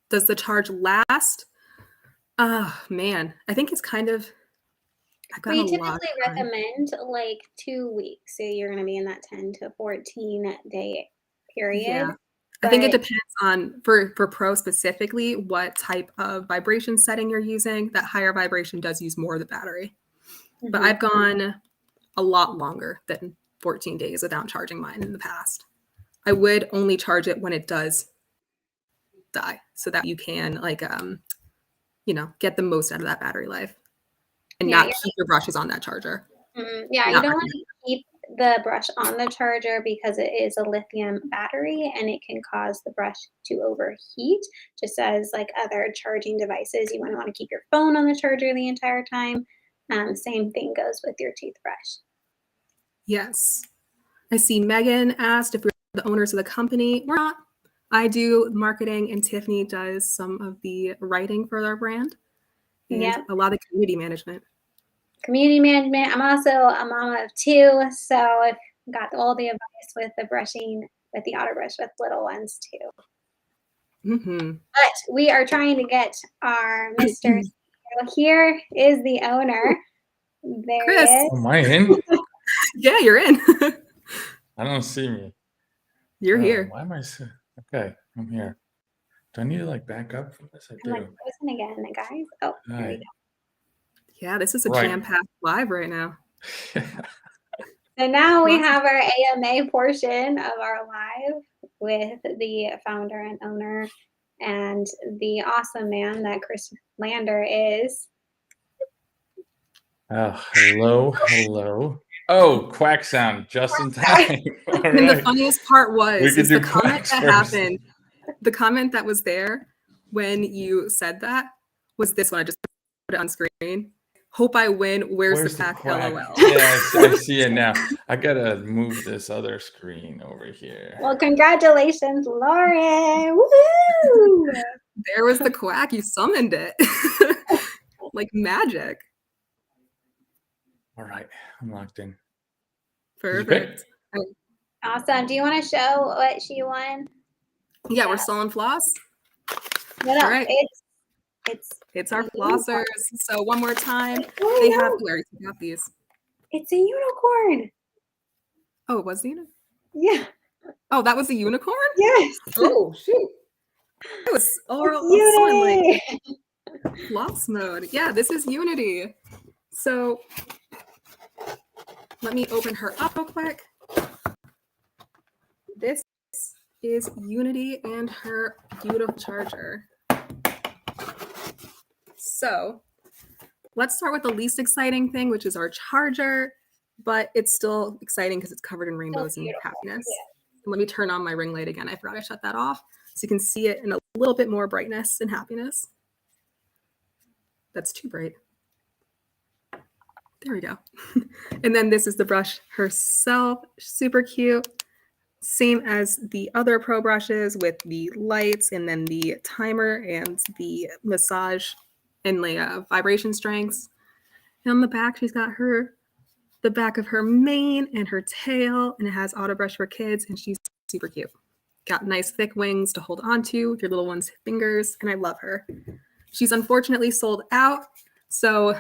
does the charge last? Oh, man, I think it's kind of, we typically recommend like 2 weeks. So you're going to be in that 10 to 14 day period. Yeah. I think it depends on, for Pro specifically, what type of vibration setting you're using. That higher vibration does use more of the battery. Mm-hmm. But I've gone a lot longer than 14 days without charging mine in the past. I would only charge it when it does die, so that you can get the most out of that battery life and not keep your brushes on that charger. Mm-hmm. Yeah, you don't want to keep the brush on the charger because it is a lithium battery and it can cause the brush to overheat, just as like other charging devices. You want to keep your phone on the charger the entire time. Same thing goes with your toothbrush. Yes. I see Megan asked if we're the owners of the company. We're not. I do marketing and Tiffany does some of the writing for our brand and a lot of community management. I'm also a mama of 2, so I've got all the advice with the brushing with the AutoBrush with little ones too. Mm-hmm. But we are trying to get our Mr. CEO. Here is the owner. There Chris. he is. Am I in? Yeah, you're in. I don't see me. You're here. Why am I so? Okay, I'm here. Do I need to like back up from this? I do. I'm frozen again, guys. Oh, there we go. Yeah, this is a jam-packed live right now. So now we have our AMA portion of our live with the founder and owner and the awesome man that Chris Lander is. Oh, hello. Oh, quack sound just in time. And the funniest part was the comment that happened. The comment that was there when you said that was this one. I just put it on screen. Hope I win. Where's the pack? LOL. Yeah, I see it now. I gotta move this other screen over here. Well, congratulations, Lauren. Woo! There was the quack. You summoned it like magic. All right, I'm locked in. Perfect. Awesome. Do you want to show what she won? Yeah, we're selling floss. No, All right. It's our a unicorn. flossers. So one more time. Oh, They no. have, where you got these? It's a unicorn. Oh, it was the unicorn? Yeah. Oh, that was a unicorn? Yes. Oh, shoot. It was also in like floss mode. Yeah, this is Unity. So let me open her up real quick. This is Unity and her beautiful charger. So let's start with the least exciting thing, which is our charger, but it's still exciting because it's covered in rainbows and happiness. Yeah. And let me turn on my ring light again. I forgot I shut that off. So you can see it in a little bit more brightness and happiness. That's too bright. There we go. And then this is the brush herself. Super cute. Same as the other Pro brushes with the lights and then the timer and the massage and vibration strengths. And on the back, she's got the back of her mane and her tail, and it has AutoBrush for kids, and she's super cute. Got nice thick wings to hold onto with your little one's fingers, and I love her. She's unfortunately sold out, so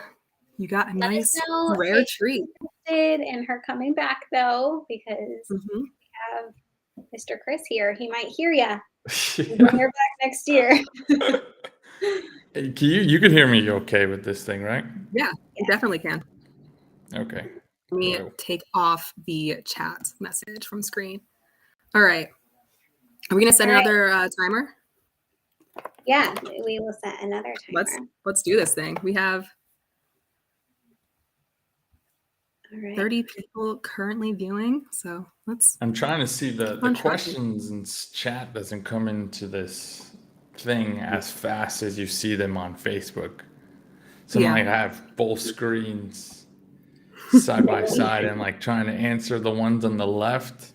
you got a nice rare treat. And her coming back though, because we have Mr. Chris here. He might hear you. Bring her back next year. Hey, you can hear me okay with this thing, right? Yeah, you definitely can. Okay. Let me take off the chat message from screen. All right. Are we going to set another timer? Yeah, we will set another timer. Let's do this thing. We have 30 people currently viewing, so let's. I'm trying to see the questions and chat doesn't come into this thing as fast as you see them on Facebook. So I have both screens side by side and like trying to answer the ones on the left.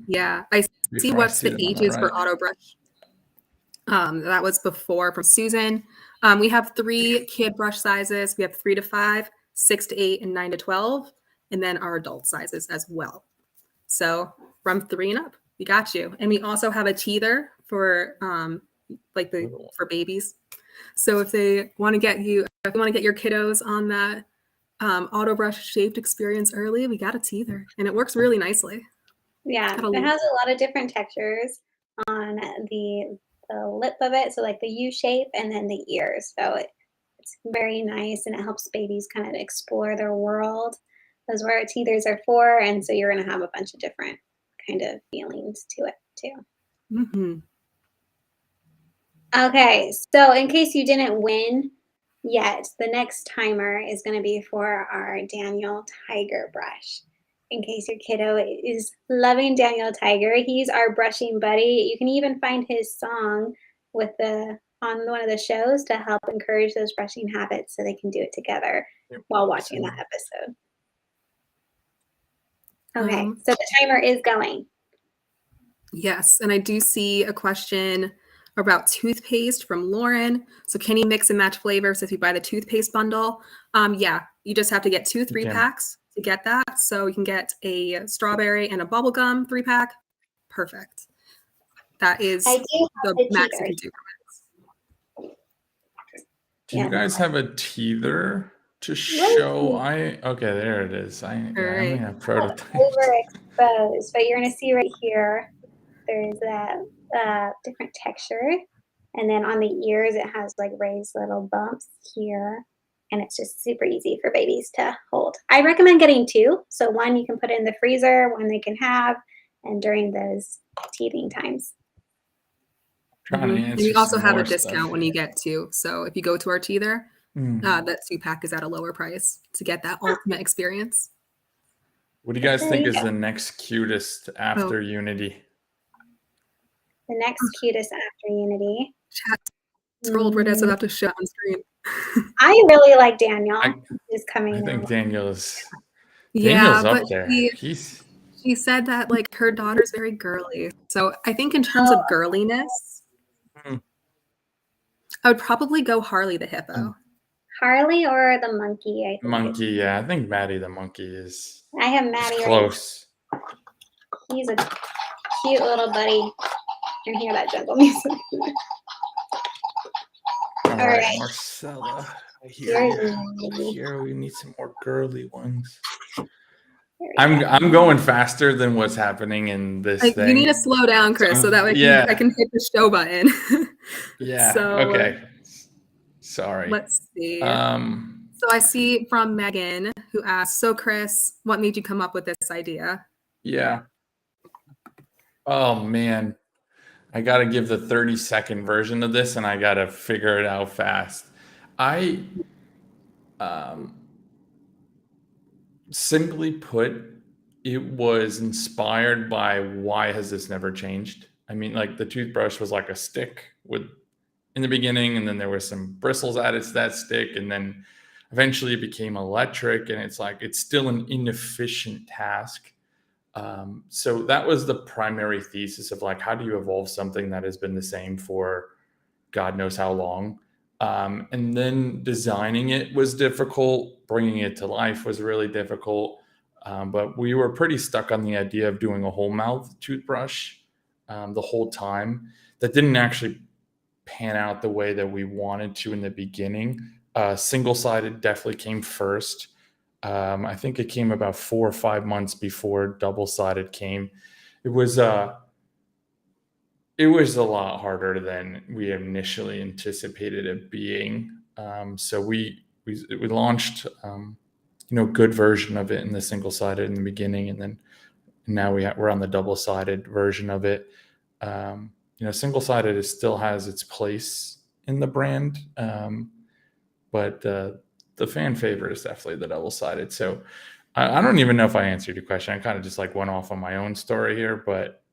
Yeah, I see what's the ages for AutoBrush. That was before from Susan. We have 3 kid brush sizes. We have 3 to 5, 6 to 8, and 9 to 12, and then our adult sizes as well. So from 3 and up, we got you. And we also have a teether for for babies. So if they want to get your kiddos on that AutoBrush shaped experience early, we got a teether, and it works really nicely. Yeah, it has a lot of different textures on the lip of it, so like the U shape and then the ears. So it's very nice, and it helps babies kind of explore their world. Those where teethers are for, and so you're going to have a bunch of different kind of feelings to it too. Okay, so in case you didn't win yet, the next timer is going to be for our Daniel Tiger brush. In case your kiddo is loving Daniel Tiger, he's our brushing buddy. You can even find his song on one of the shows to help encourage those brushing habits so they can do it together while watching that episode. Okay, so the timer is going. Yes, and I do see a question about toothpaste from Lauren. So can you mix and match flavors if you buy the toothpaste bundle? Yeah, you just have to get 2 3-packs to get that. So you can get a strawberry and a bubblegum 3-pack. Perfect. That is the max you can do. Do you guys have a teether to show? Okay, there it is. I only have prototypes. Overexposed, but you're going to see right here, there's a different texture. And then on the ears, it has like raised little bumps here. And it's just super easy for babies to hold. I recommend getting 2. So one you can put in the freezer, one they can have, and during those teething times. And you also have a discount when you get 2. So if you go to our teether, that 2-pack is at a lower price to get that ultimate experience. What do you guys think is the next cutest after Unity? The next cutest after Unity. Chat scrolled right as about to show on screen. I really like Daniel. Is coming. I think Daniel's Daniel's up there. She said that like her daughter's very girly. So I think in terms of girliness, I would probably go Harley the hippo. Harley or the monkey? I think. Monkey, yeah. I think Maddie the monkey is. I have Maddie close. He's a cute little buddy. can hear that jungle music. All right, Marcella. Here Here we need some more girly ones. I'm going faster than what's happening in this thing. You need to slow down, Chris, so that way I can hit the show button. Yeah. So, okay. Sorry. Let's see. So I see from Megan who asked, so Chris, what made you come up with this idea? Yeah. Oh man. I got to give the 30-second version of this and I got to figure it out fast. I simply put, it was inspired by why has this never changed? I mean, like the toothbrush was like a stick in the beginning, and then there was some bristles added to that stick, and then eventually it became electric, and it's like it's still an inefficient task. So that was the primary thesis of like, how do you evolve something that has been the same for God knows how long? And then designing it was difficult. Bringing it to life was really difficult. But we were pretty stuck on the idea of doing a whole mouth toothbrush the whole time. That didn't actually pan out the way that we wanted to in the beginning. Single-sided definitely came first. I think it came about 4 or 5 months before double-sided came. It was a lot harder than we initially anticipated it being. So we launched, good version of it in the single-sided in the beginning, and then now we're on the double-sided version of it. Single-sided still has its place in the brand, but the fan favorite is definitely the double-sided. So I don't even know if I answered your question. I kind of just like went off on my own story here, but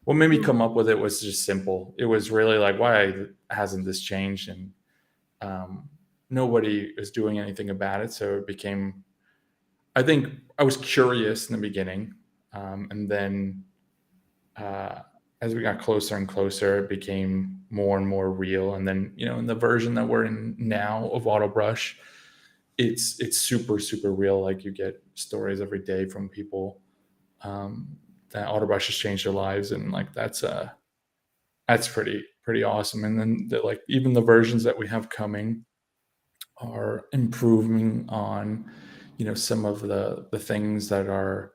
what made me come up with it was just simple. It was really like, why hasn't this changed? And nobody is doing anything about it. So it became, I think I was curious in the beginning. And then as we got closer and closer, it became more and more real. And then, in the version that we're in now of AutoBrush, it's super, super real. Like you get stories every day from people that AutoBrush has changed their lives. And like, that's pretty awesome. And then even the versions that we have coming are improving on, some of the things that are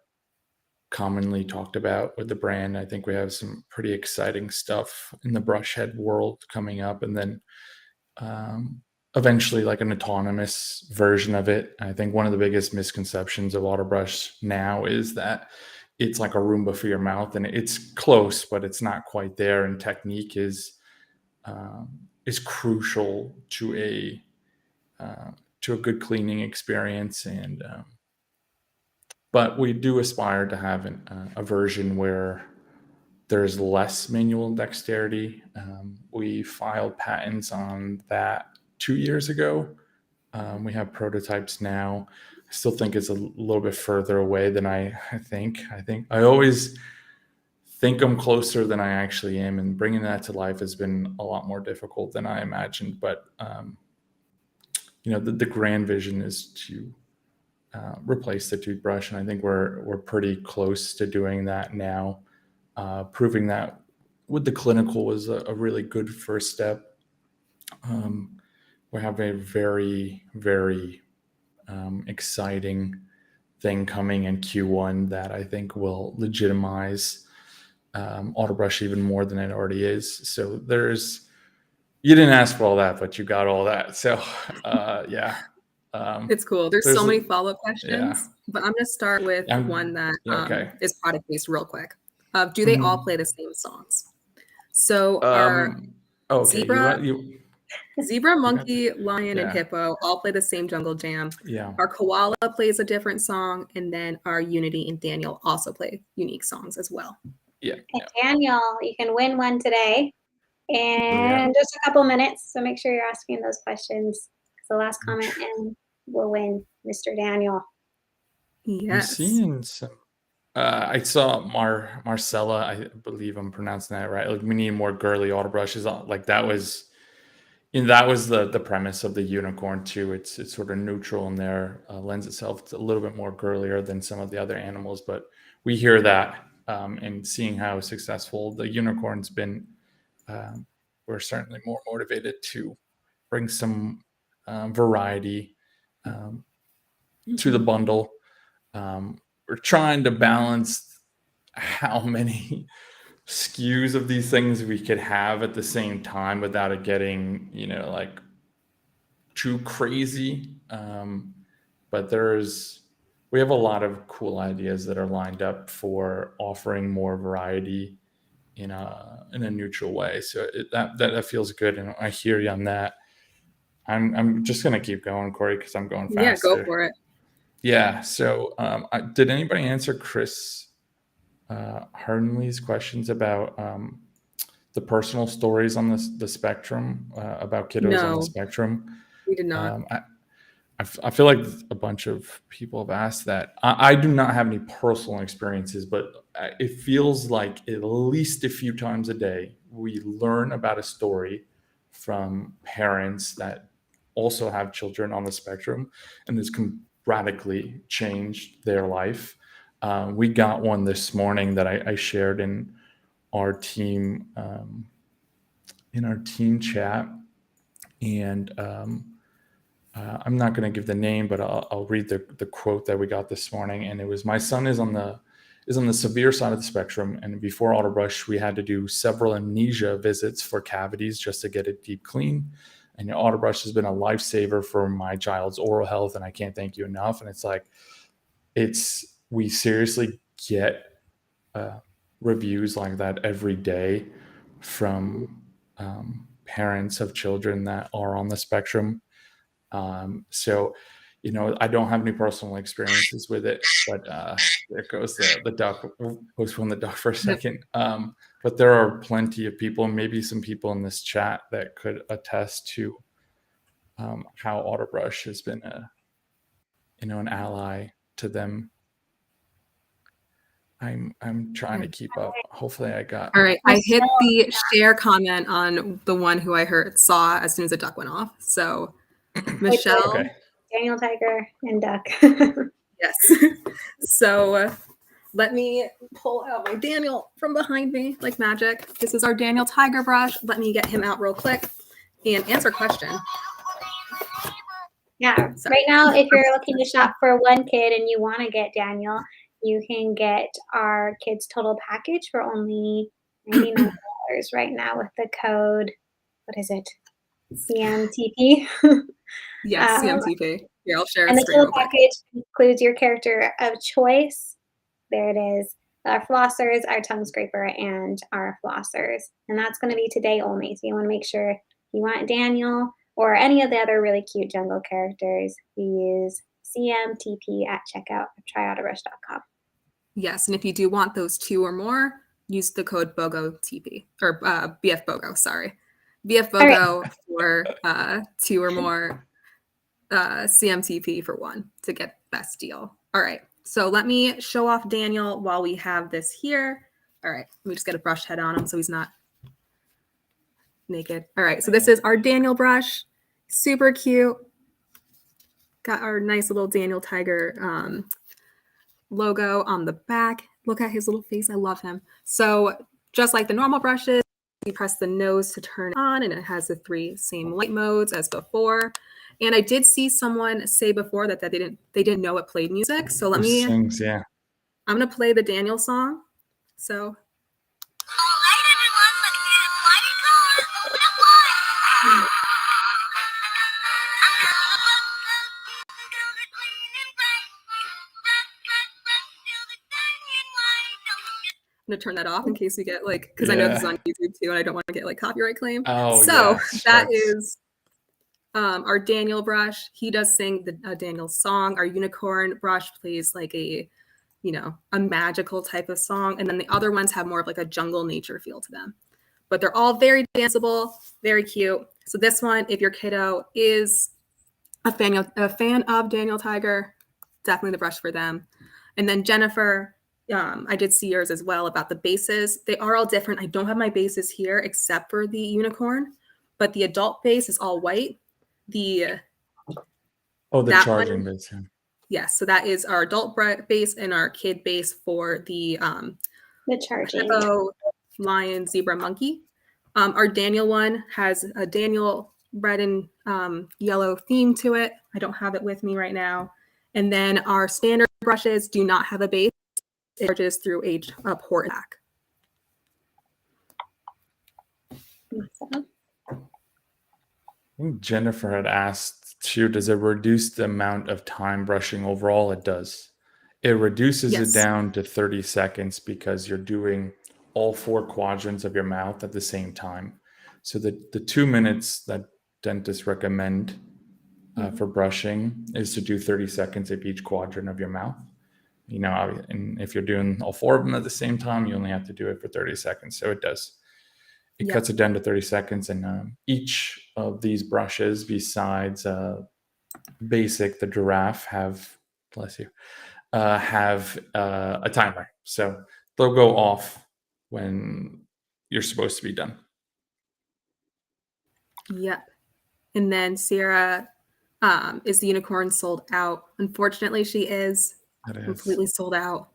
commonly talked about with the brand. I think we have some pretty exciting stuff in the brush head world coming up, and then eventually like an autonomous version of it. I think one of the biggest misconceptions of AutoBrush now is that it's like a Roomba for your mouth, and it's close, but it's not quite there. And technique is crucial to a good cleaning experience. And but we do aspire to have a version where there's less manual dexterity. We filed patents on that 2 years ago. We have prototypes now. I still think it's a little bit further away than I think. I always think I'm closer than I actually am, and bringing that to life has been a lot more difficult than I imagined. But the grand vision is to replace the toothbrush, and I think we're pretty close to doing that now. Proving that with the clinical was a really good first step. We have a very, very exciting thing coming in Q1 that I think will legitimize AutoBrush even more than it already is. So you didn't ask for all that, but you got all that. So yeah. It's cool. There's so many follow-up questions, but I'm going to start with one that is product-based real quick. Do they all play the same songs? So our zebra, monkey, lion, and hippo all play the same jungle jam. Yeah. Our koala plays a different song, and then our Unity and Daniel also play unique songs as well. Yeah. Okay, Daniel, you can win one today in just a couple minutes. So make sure you're asking those questions. The last comment in will win Mr. Daniel. Yes. I'm seeing some. I saw Marcella. I believe I'm pronouncing that right. Like, we need more girly AutoBrushes. Like that was the premise of the unicorn too. It's sort of neutral in there, lends itself to a little bit more girlier than some of the other animals. But we hear that and seeing how successful the unicorn's been, we're certainly more motivated to bring some variety to the bundle. We're trying to balance how many SKUs of these things we could have at the same time without it getting, like too crazy. But we have a lot of cool ideas that are lined up for offering more variety in a neutral way. So that feels good, and I hear you on that. I'm just gonna keep going, Corey, because I'm going faster. Yeah, go for it. Yeah. So, did anybody answer Chris Hernley's questions about the personal stories on the spectrum, about kiddos on the spectrum? We did not. I feel like a bunch of people have asked that. I do not have any personal experiences, but it feels like at least a few times a day we learn about a story from parents that also have children on the spectrum, and this can radically change their life. We got one this morning that I shared in our team chat, and I'm not going to give the name, but I'll read the quote that we got this morning. And it was, my son is on the severe side of the spectrum, and before AutoBrush, we had to do several amnesia visits for cavities just to get it deep clean. And AutoBrush has been a lifesaver for my child's oral health, and I can't thank you enough. And it's like, we seriously get reviews like that every day from parents of children that are on the spectrum. So, I don't have any personal experiences with it, but there goes the duck. We'll postpone the duck for a second. But there are plenty of people, maybe some people in this chat, that could attest to how AutoBrush has been an ally to them. I'm trying to keep up. Hopefully I got. All right, I hit the share comment on the one who I saw as soon as the duck went off. So, Michelle, okay. Daniel Tiger and duck. Yes. So let me pull out my Daniel from behind me like magic. This is our Daniel Tiger brush. Let me get him out real quick and answer a question. Yeah. So, right now, if you're looking to shop for one kid and you want to get Daniel, you can get our kids total package for only $99 right now with the code. What is it? CMTP. Yes, CMTP. Here, I'll share. And the total package includes your character of choice. There it is. Our flossers, our tongue scraper, and our flossers. And that's going to be today only. So you want to make sure you want Daniel or any of the other really cute jungle characters, we use CMTP at checkout of tryAutoBrush.com. Yes, and if you do want those two or more, use the code BOGOTP or BF BOGO. Sorry, BF BOGO right. For 2 or more, CMTP for 1 to get best deal. All right, so let me show off Daniel while we have this here. All right, let me just get a brush head on him so he's not naked. All right, so this is our Daniel brush. Super cute. Got our nice little Daniel Tiger logo on the back. Look at his little face. I love him. So just like the normal brushes, you press the nose to turn it on, and it has the 3 same light modes as before. And I did see someone say before that they didn't know it played music. So let me. Sings, yeah. I'm gonna play the Daniel song. So. I'm gonna turn that off in case we get because I know this is on YouTube too, and I don't want to get copyright claim. Oh, so yes, that is our Daniel brush. He does sing the Daniel song. Our unicorn brush plays a magical type of song, and then the other ones have more of a jungle nature feel to them. But they're all very danceable, very cute. So this one, if your kiddo is a fan of Daniel Tiger, definitely the brush for them. And then Jennifer. I did see yours as well about the bases. They are all different. I don't have my bases here except for the unicorn, but the adult base is all white. The charging base. Yes, so that is our adult base and our kid base for the The charging. hippo, lion, zebra, monkey. Our Daniel one has a Daniel red and yellow theme to it. I don't have it with me right now. And then our standard brushes do not have a base. It charges through a port pack. Awesome. I think Jennifer had asked too, does it reduce the amount of time brushing overall? It does. It reduces it Yes. down to 30 seconds because you're doing all 4 quadrants of your mouth at the same time. So the 2 minutes that dentists recommend for brushing is to do 30 seconds of each quadrant of your mouth. You know, and if you're doing all 4 of them at the same time, you only have to do it for 30 seconds. So it does. It cuts it down to 30 seconds. And each of these brushes, besides basic, the giraffe, have, bless you, have a timer. So they'll go off when you're supposed to be done. Yep. And then Sierra, is the unicorn sold out? Unfortunately, she is completely sold out.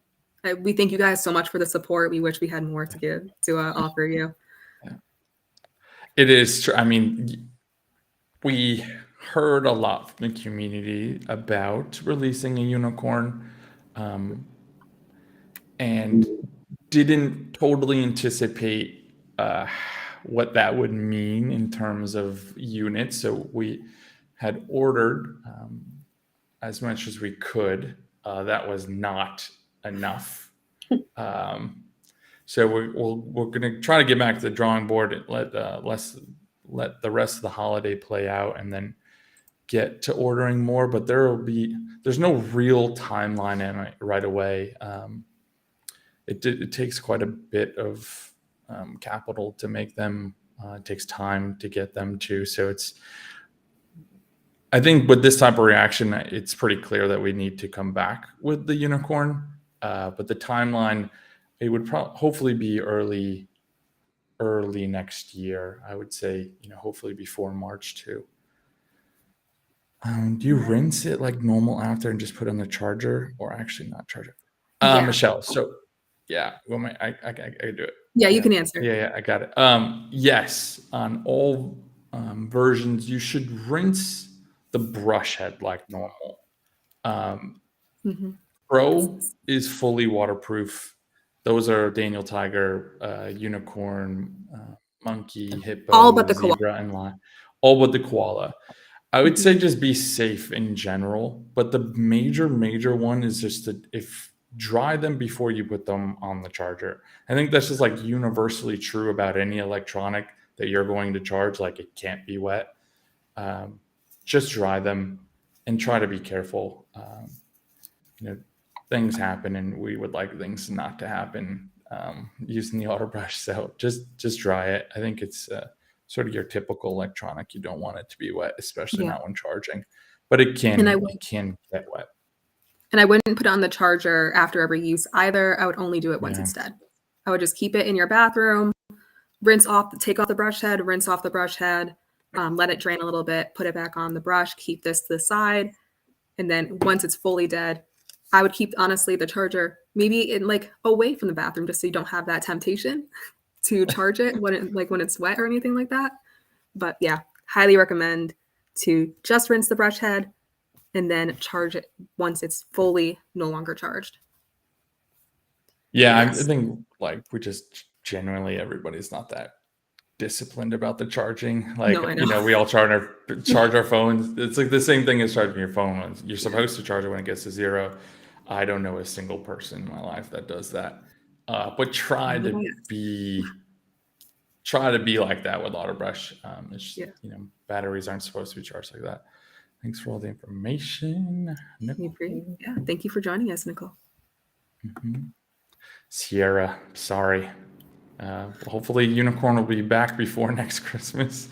We thank you guys so much for the support. We wish we had more to give to offer you. Yeah. It is true. I mean, we heard a lot from the community about releasing a unicorn, and didn't totally anticipate what that would mean in terms of units. So we had ordered as much as we could. That was not enough. So we're going to try to get back to the drawing board and let the rest of the holiday play out, and then get to ordering more. But there's no real timeline in it right away. It takes quite a bit of capital to make them. It takes time to get them too. So I think with this type of reaction, it's pretty clear that we need to come back with the unicorn. But the timeline, it would hopefully be early next year. I would say, hopefully before March too. Do you rinse it like normal after and just put it on the charger, or actually not charge it? Yeah. Michelle. So yeah, well, I do it. Yeah, you can answer. Yeah, I got it. Yes, on all versions, you should rinse the brush head like normal. Pro is fully waterproof. Those are Daniel Tiger, unicorn, monkey, hippo, all but the zebra, koala. and lion. All but the koala. I would say just be safe in general, but the major one is just dry them before you put them on the charger. I think that's just like universally true about any electronic that you're going to charge. Like, it can't be wet. Just dry them and try to be careful. Things happen, and we would like things not to happen using the AutoBrush. So just dry it. I think it's sort of your typical electronic. You don't want it to be wet, especially not when charging. But it can get wet. And I wouldn't put it on the charger after every use either. I would only do it once instead. I would just keep it in your bathroom, take off the brush head, rinse off the brush head, let it drain a little bit, put it back on the brush, keep this to the side. And then once it's fully dead, I would keep, honestly, the charger maybe away from the bathroom, just so you don't have that temptation to charge it when it's wet or anything like that. But yeah, highly recommend to just rinse the brush head and then charge it once it's fully no longer charged. Yeah, yes. I think we just genuinely, everybody's not that disciplined about the charging. We all charge our phones. It's like the same thing as charging your phone. You're supposed to charge it when it gets to 0. I don't know a single person in my life that does that. But try to be like that with AutoBrush. It's just, batteries aren't supposed to be charged like that. Thanks for all the information, Nicole. Yeah, thank you for joining us, Nicole. Sierra, sorry. Hopefully unicorn will be back before next Christmas.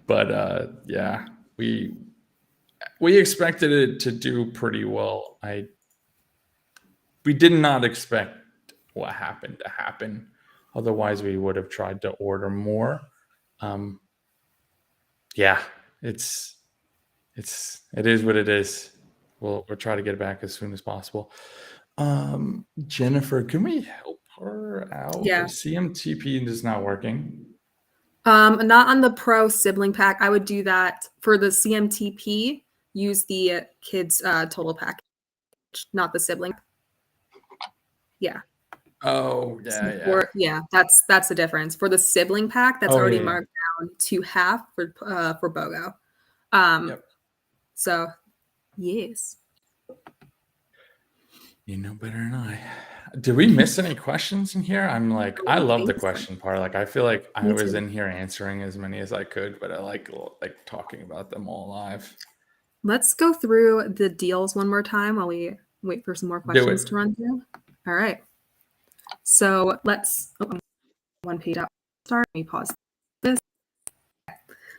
But yeah, we expected it to do pretty well. We did not expect what happened to happen. Otherwise, we would have tried to order more. Yeah, it is what it is. We'll try to get it back as soon as possible. Jennifer, can we help power out. Yeah. CMTP is not working. Not on the Pro sibling pack. I would do that for the CMTP. Use the kids total package, not the sibling. Yeah. Oh, yeah, yeah. Or, yeah, that's the difference. For the sibling pack, that's already marked down to half for BOGO. Yep. So, yes. You know better than I. Did we miss any questions in here? I'm like, I love the question part. Like, I feel like I was in here answering as many as I could, but I like talking about them all live. Let's go through the deals one more time while we wait for some more questions to run through. All right. So let's one page out. Start. Let me pause this.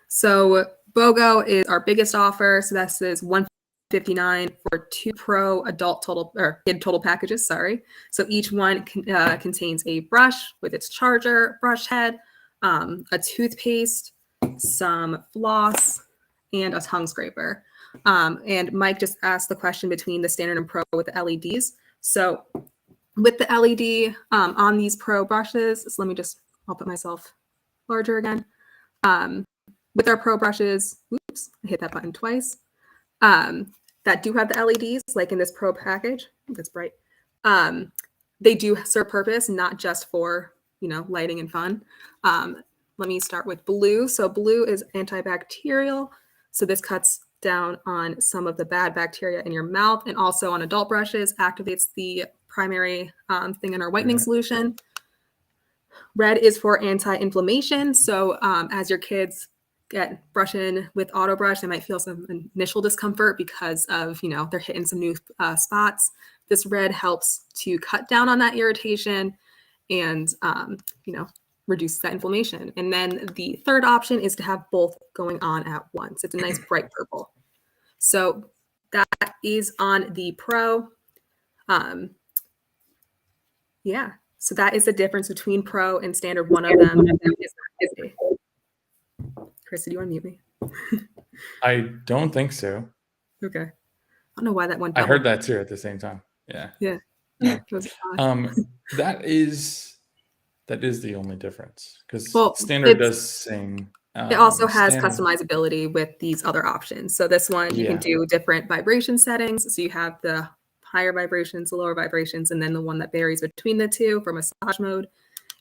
So BOGO is our biggest offer. So this is $159 for 2 Pro adult total or kid total packages. Sorry. So each one contains a brush with its charger, brush head, a toothpaste, some floss, and a tongue scraper. And Mike just asked the question between the standard and Pro with the LEDs. So with the LED on these Pro brushes, so I'll put myself larger again. With our Pro brushes, oops, I hit that button twice, that do have the LEDs, like in this Pro package, that's bright. They do serve purpose, not just for, lighting and fun. Let me start with blue. So blue is antibacterial. So this cuts down on some of the bad bacteria in your mouth, and also on adult brushes, activates the primary thing in our whitening solution. Red is for anti-inflammation. So as your kids get brushing with AutoBrush, they might feel some initial discomfort because of, they're hitting some new spots. This red helps to cut down on that irritation and, reduce that inflammation. And then the third option is to have both going on at once. It's a nice bright purple. So that is on the Pro. Yeah. So that is the difference between Pro and standard. One of them is Chris, do you want to mute me? I don't think so. Okay. I don't know why that went. I heard that too at the same time. Yeah. Yeah. No. That is the only difference, because standard does sing. It also has customizability with these other options. So this one, you can do different vibration settings. So you have the higher vibrations, the lower vibrations, and then the one that varies between the two for massage mode,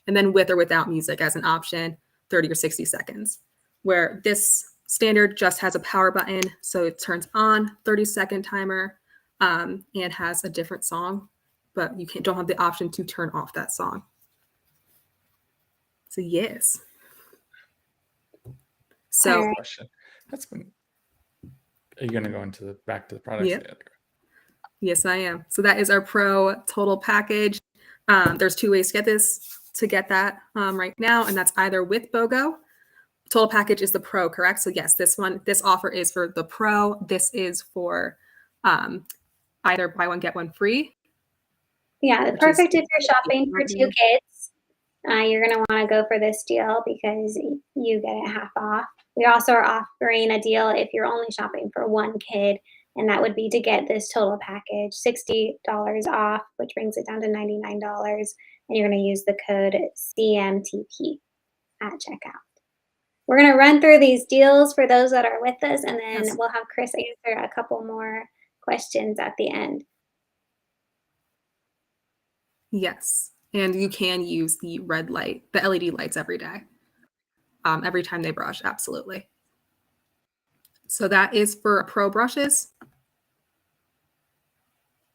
and then with or without music as an option, 30 or 60 seconds, where this standard just has a power button. So it turns on 30-second timer and has a different song, but you don't have the option to turn off that song. So yes. So question. Are you going to go into back to the products? Yeah. Yes, I am. So that is our Pro total package. There's 2 ways to get that right now, and that's either with BOGO. Total package is the Pro, correct? So yes, this offer is for the Pro. This is for either buy one get one free. Yeah, perfect if you're shopping for 2 kids. You're going to want to go for this deal because you get it half off. We also are offering a deal if you're only shopping for 1 kid, and that would be to get this total package, $60 off, which brings it down to $99, and you're going to use the code CMTP at checkout. We're going to run through these deals for those that are with us, and then we'll have Chris answer a couple more questions at the end. Yes. And you can use the red light, the LED lights every day, every time they brush. Absolutely. So that is for Pro brushes.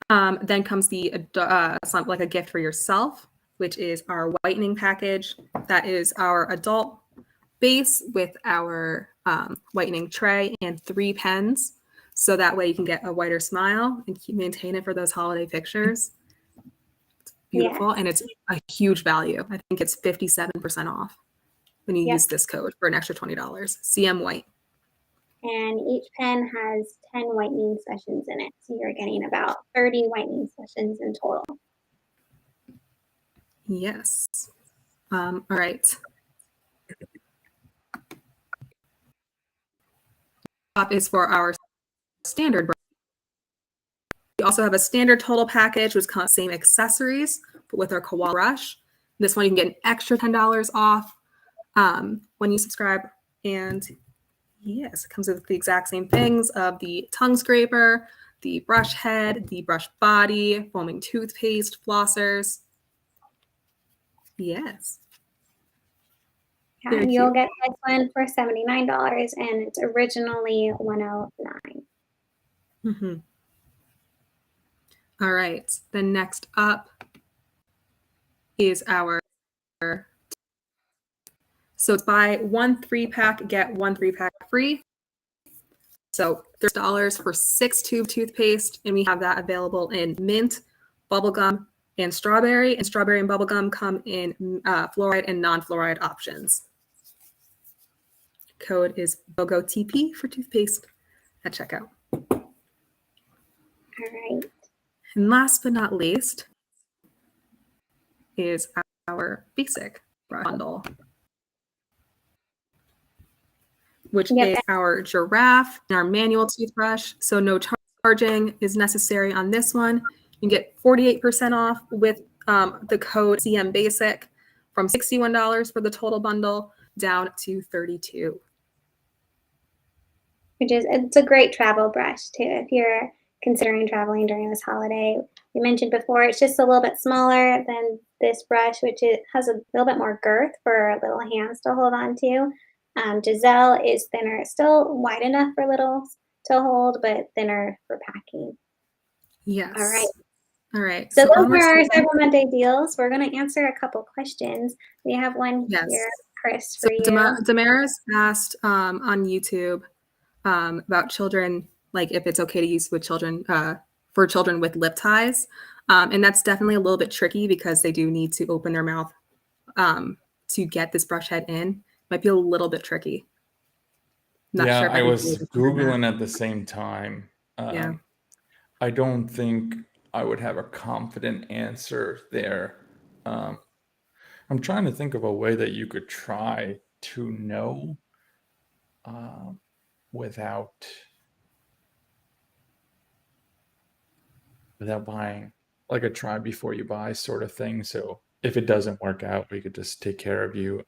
Then comes the like a gift for yourself, which is our whitening package. That is our adult base with our whitening tray and 3 pens. So that way you can get a whiter smile and maintain it for those holiday pictures. Beautiful. Yes. And it's a huge value. I think it's 57% off when you use this code for an extra $20. CM White. And each pen has 10 whitening sessions in it. So you're getting about 30 whitening sessions in total. Yes. All right. Top is for our standard brush. We also have a standard total package, which comes same accessories, but with our Koala Brush. This one you can get an extra $10 off when you subscribe. And yes, it comes with the exact same things of the tongue scraper, the brush head, the brush body, foaming toothpaste, flossers. Yes. Yeah, and you'll get this one for $79, and it's originally $109. Mm-hmm. All right. Then next up is our. So it's buy 1 3-pack, get 1 3-pack free. So $30 for 6 tube toothpaste, and we have that available in mint, bubblegum, and strawberry. And strawberry and bubblegum come in fluoride and non-fluoride options. Code is BOGOTP for toothpaste at checkout. All right. And last but not least is our basic brush bundle, which is our giraffe and our manual toothbrush. So no charging is necessary on this one. You can get 48% off with the code CM Basic from $61 for the total bundle down to $32. It's a great travel brush too if you're considering traveling during this holiday. We mentioned before it's just a little bit smaller than this brush, which has a little bit more girth for little hands to hold on to. Giselle is thinner. It's still wide enough for littles to hold, but thinner for packing. Yes. All right. So those are our Cyber Monday deals. We're going to answer a couple questions. We have one here, Chris, for you. Damaris asked on YouTube about children, like if it's okay to use with children for children with lip ties. And that's definitely a little bit tricky because they do need to open their mouth to get this brush head in. Might be a little bit tricky. Not sure I was Googling at the same time. I don't think I would have a confident answer there. I'm trying to think of a way that you could try to know without buying, like a try before you buy sort of thing. So if it doesn't work out, we could just take care of you.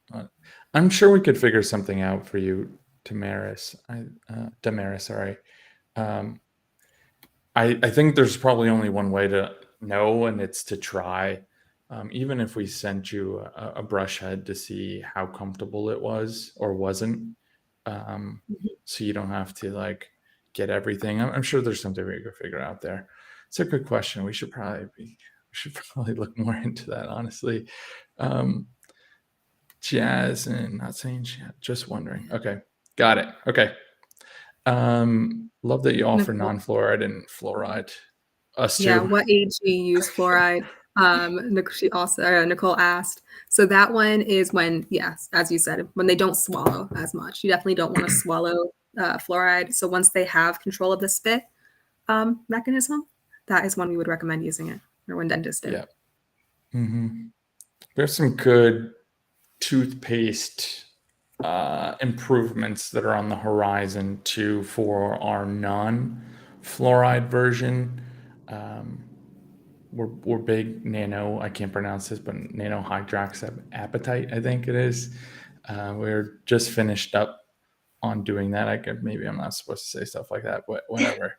I'm sure we could figure something out for you, Damaris. Sorry. I think there's probably only one way to know, and it's to try. Even if we sent you a brush head to see how comfortable it was or wasn't, so you don't have to like get everything. I'm sure there's something we could figure out there. It's a good question. We should probably look more into that, honestly. Jazz, and not saying chat, just wondering. Okay, got it. Okay. Love that you offer non-fluoride and fluoride. Us too. Yeah, what age do you use fluoride? Nicole asked. So that one is when, yes, as you said, when they don't swallow as much. You definitely don't want to swallow fluoride. So once they have control of the spit mechanism, that is when we would recommend using it, or when dentists do. Yeah. There's some good toothpaste improvements that are on the horizon too for our non-fluoride version. We're big nano, I can't pronounce this, but nano hydroxyapatite, I think it is. We're just finished up on doing that. Maybe I'm not supposed to say stuff like that, but whatever.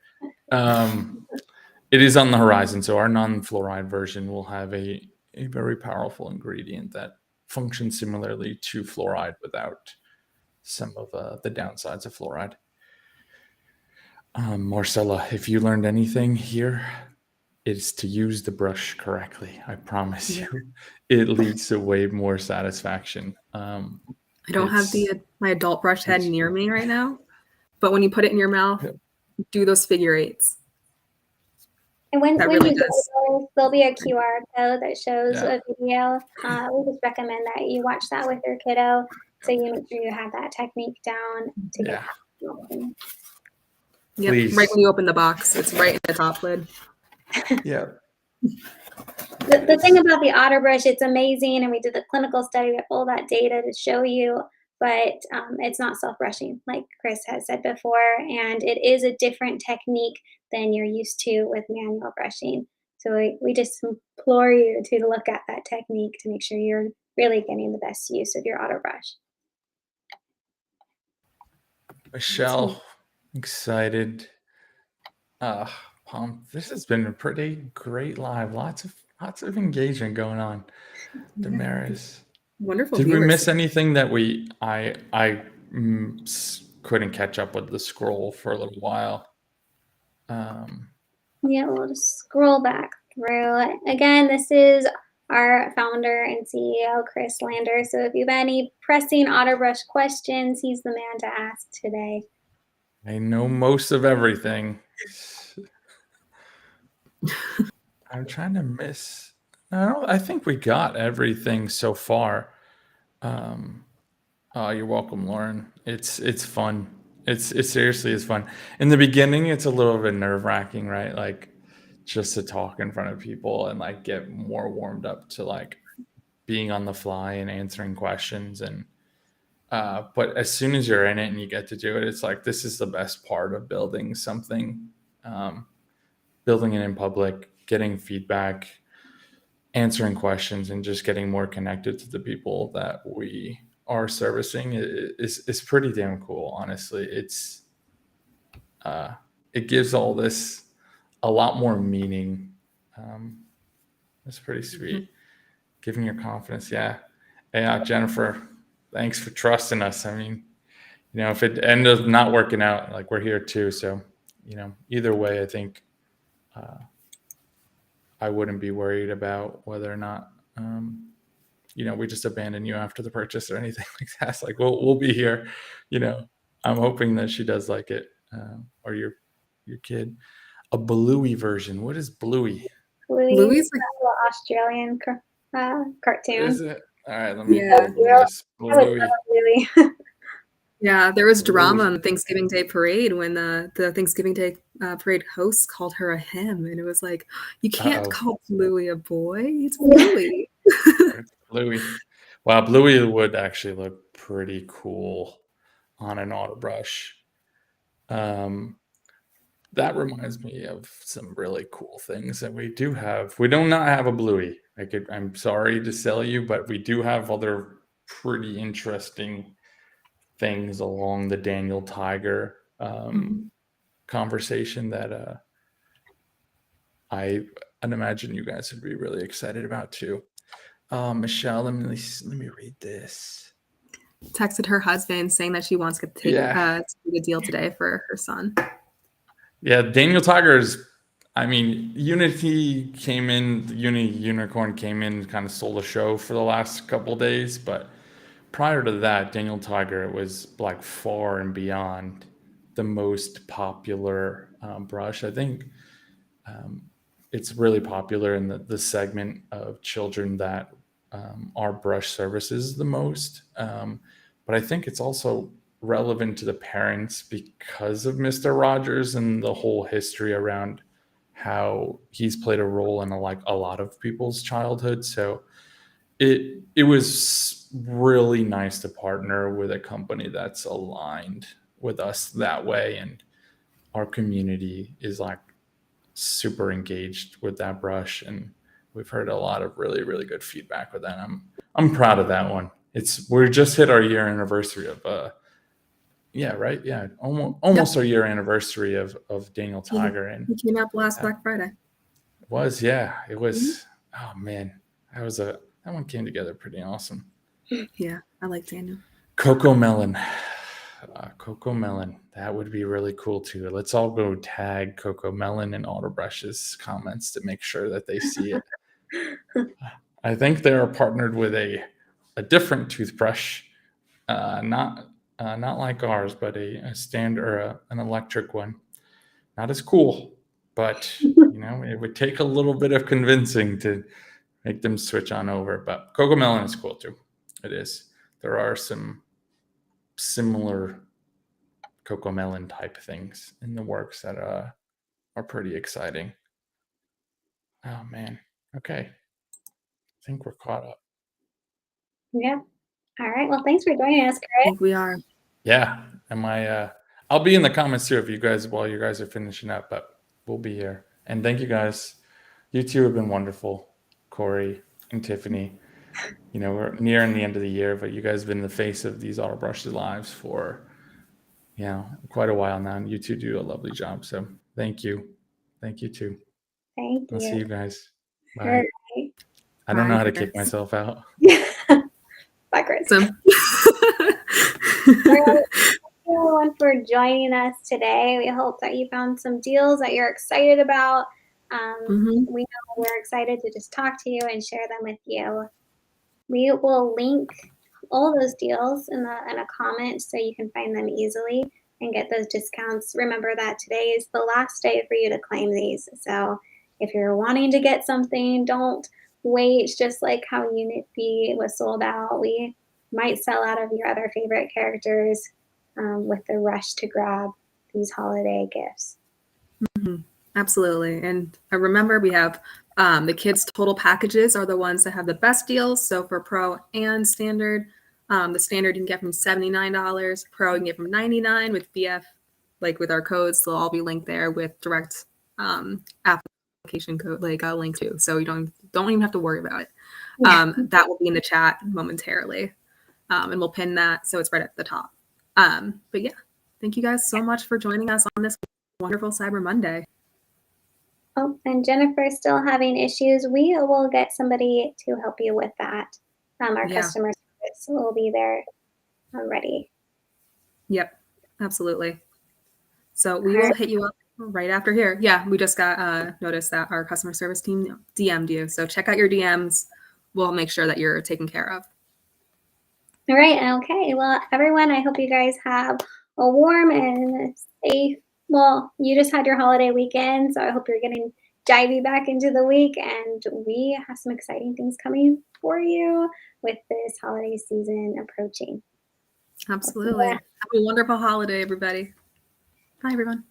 It is on the horizon. So our non-fluoride version will have a very powerful ingredient that functions similarly to fluoride without some of the downsides of fluoride. Marcella, if you learned anything here, it's to use the brush correctly. I promise you, it leads to way more satisfaction. I don't have my adult brush head near me right now, but when you put it in your mouth, do those figure eights. And when you go, there'll be a QR code that shows a video. We just recommend that you watch that with your kiddo, so you make sure you have that technique down to get that open. Yep, right when you open the box, it's right in the top lid. Yeah. The thing about the AutoBrush, it's amazing, and we did the clinical study with all that data to show you but it's not self-brushing, like Chris has said before, and it is a different technique than you're used to with manual brushing. So we just implore you to look at that technique to make sure you're really getting the best use of your auto brush. Michelle, excited. Pumped. This has been a pretty great live. Lots of engagement going on. Damaris. Wonderful Did we viewers. miss anything that I couldn't catch up with the scroll for a little while? Yeah, we'll just scroll back through. Again, this is our founder and CEO, Chris Lander. So if you have any pressing AutoBrush questions, he's the man to ask today. I know most of everything. I'm trying to miss. I think we got everything so far. Oh, you're welcome, Lauren. It's fun. It seriously is fun. In the beginning, it's a little bit nerve-wracking, right? Like just to talk in front of people and like get more warmed up to like being on the fly and answering questions and but as soon as you're in it and you get to do it, it's like this is the best part of building something, building it in public, getting feedback, answering questions, and just getting more connected to the people that we are servicing is pretty damn cool. Honestly, it gives all this a lot more meaning. It's pretty sweet. Giving your confidence, yeah. Yeah, Jennifer, thanks for trusting us. I mean, if it ended up not working out, like we're here too. So, either way, I think I wouldn't be worried about whether or not, we just abandon you after the purchase or anything like that. It's like, we'll be here. I'm hoping that she does like it, or your kid. A Bluey version. What is Bluey? Bluey's a little Australian cartoon. Is it? All right, let me Yeah. Google this. I would love Bluey. Yeah, there was drama on the Thanksgiving Day parade when the Thanksgiving Day parade host called her a him, and it was like, you can't call Bluey a boy. It's Bluey. It's Bluey. Wow, Bluey would actually look pretty cool on an AutoBrush. That reminds me of some really cool things that we do have. We do not have a Bluey. I'm sorry to sell you, but we do have other pretty interesting things along the Daniel Tiger conversation that I imagine you guys would be really excited about too. Michelle, let me read this. Texted her husband saying that she wants to take a deal today for her son. Yeah, Daniel Tiger's. I mean, Unity came in. Unicorn came in, kind of stole the show for the last couple of days, but prior to that, Daniel Tiger was like far and beyond the most popular brush. I think it's really popular in the segment of children that our brush services the most. But I think it's also relevant to the parents because of Mr. Rogers and the whole history around how he's played a role in a lot of people's childhood. So it was really nice to partner with a company that's aligned with us that way, and our community is like super engaged with that brush, and we've heard a lot of really, really good feedback with that. I'm proud of that one. We just hit our year anniversary of almost our year anniversary of Daniel Tiger, and he came out last Black Friday. It was. Oh man, that one came together pretty awesome. Yeah, I like Daniel. Coco Melon. Coco Melon. That would be really cool too. Let's all go tag Coco Melon in AutoBrush's comments to make sure that they see it. I think they are partnered with a different toothbrush, not like ours, but a stand or an electric one. Not as cool, but it would take a little bit of convincing to make them switch on over. But Coco Melon is cool too. It is. There are some similar Coco Melon type things in the works that are pretty exciting. Oh man. Okay. I think we're caught up. Yeah. All right. Well, thanks for joining us, I Chris. think we are. Yeah. I'll be in the comments too if you guys while you guys are finishing up, but we'll be here. And thank you guys. You two have been wonderful, Corey and Tiffany. You know, we're nearing the end of the year, but you guys have been the face of these AutoBrush's lives for, you know, quite a while now. And you two do a lovely job. So thank you. Thank you too. Thank I'll see you. you guys. All Bye. right. I don't know how to Chris. kick myself out. Bye, Chris. So, All right. Thank you everyone for joining us today. We hope that you found some deals that you're excited about. We know we're excited to just talk to you and share them with you. We will link all those deals in a comment so you can find them easily and get those discounts. Remember that today is the last day for you to claim these. So if you're wanting to get something, don't wait. Just like how Unit B was sold out, we might sell out of your other favorite characters with the rush to grab these holiday gifts. Absolutely. And I remember we have the kids' total packages are the ones that have the best deals. So for Pro and Standard, the Standard you can get from $79. Pro you can get from $99 with BF, like with our codes. They'll all be linked there with direct application code, like a link to. So you don't even have to worry about it. That will be in the chat momentarily. And we'll pin that so it's right at the top. But yeah, thank you guys so much for joining us on this wonderful Cyber Monday. Oh, and Jennifer's still having issues. We will get somebody to help you with that. Our customer service will be there ready. Yep, absolutely. So we will hit you up right after here. Yeah, we just got notice that our customer service team DM'd you. So check out your DMs. We'll make sure that you're taken care of. All right. Okay. Well, everyone, I hope you guys have a warm and safe. Well, you just had your holiday weekend, so I hope you're getting divey back into the week. And we have some exciting things coming for you with this holiday season approaching. Absolutely. Have a wonderful holiday, everybody. Bye, everyone.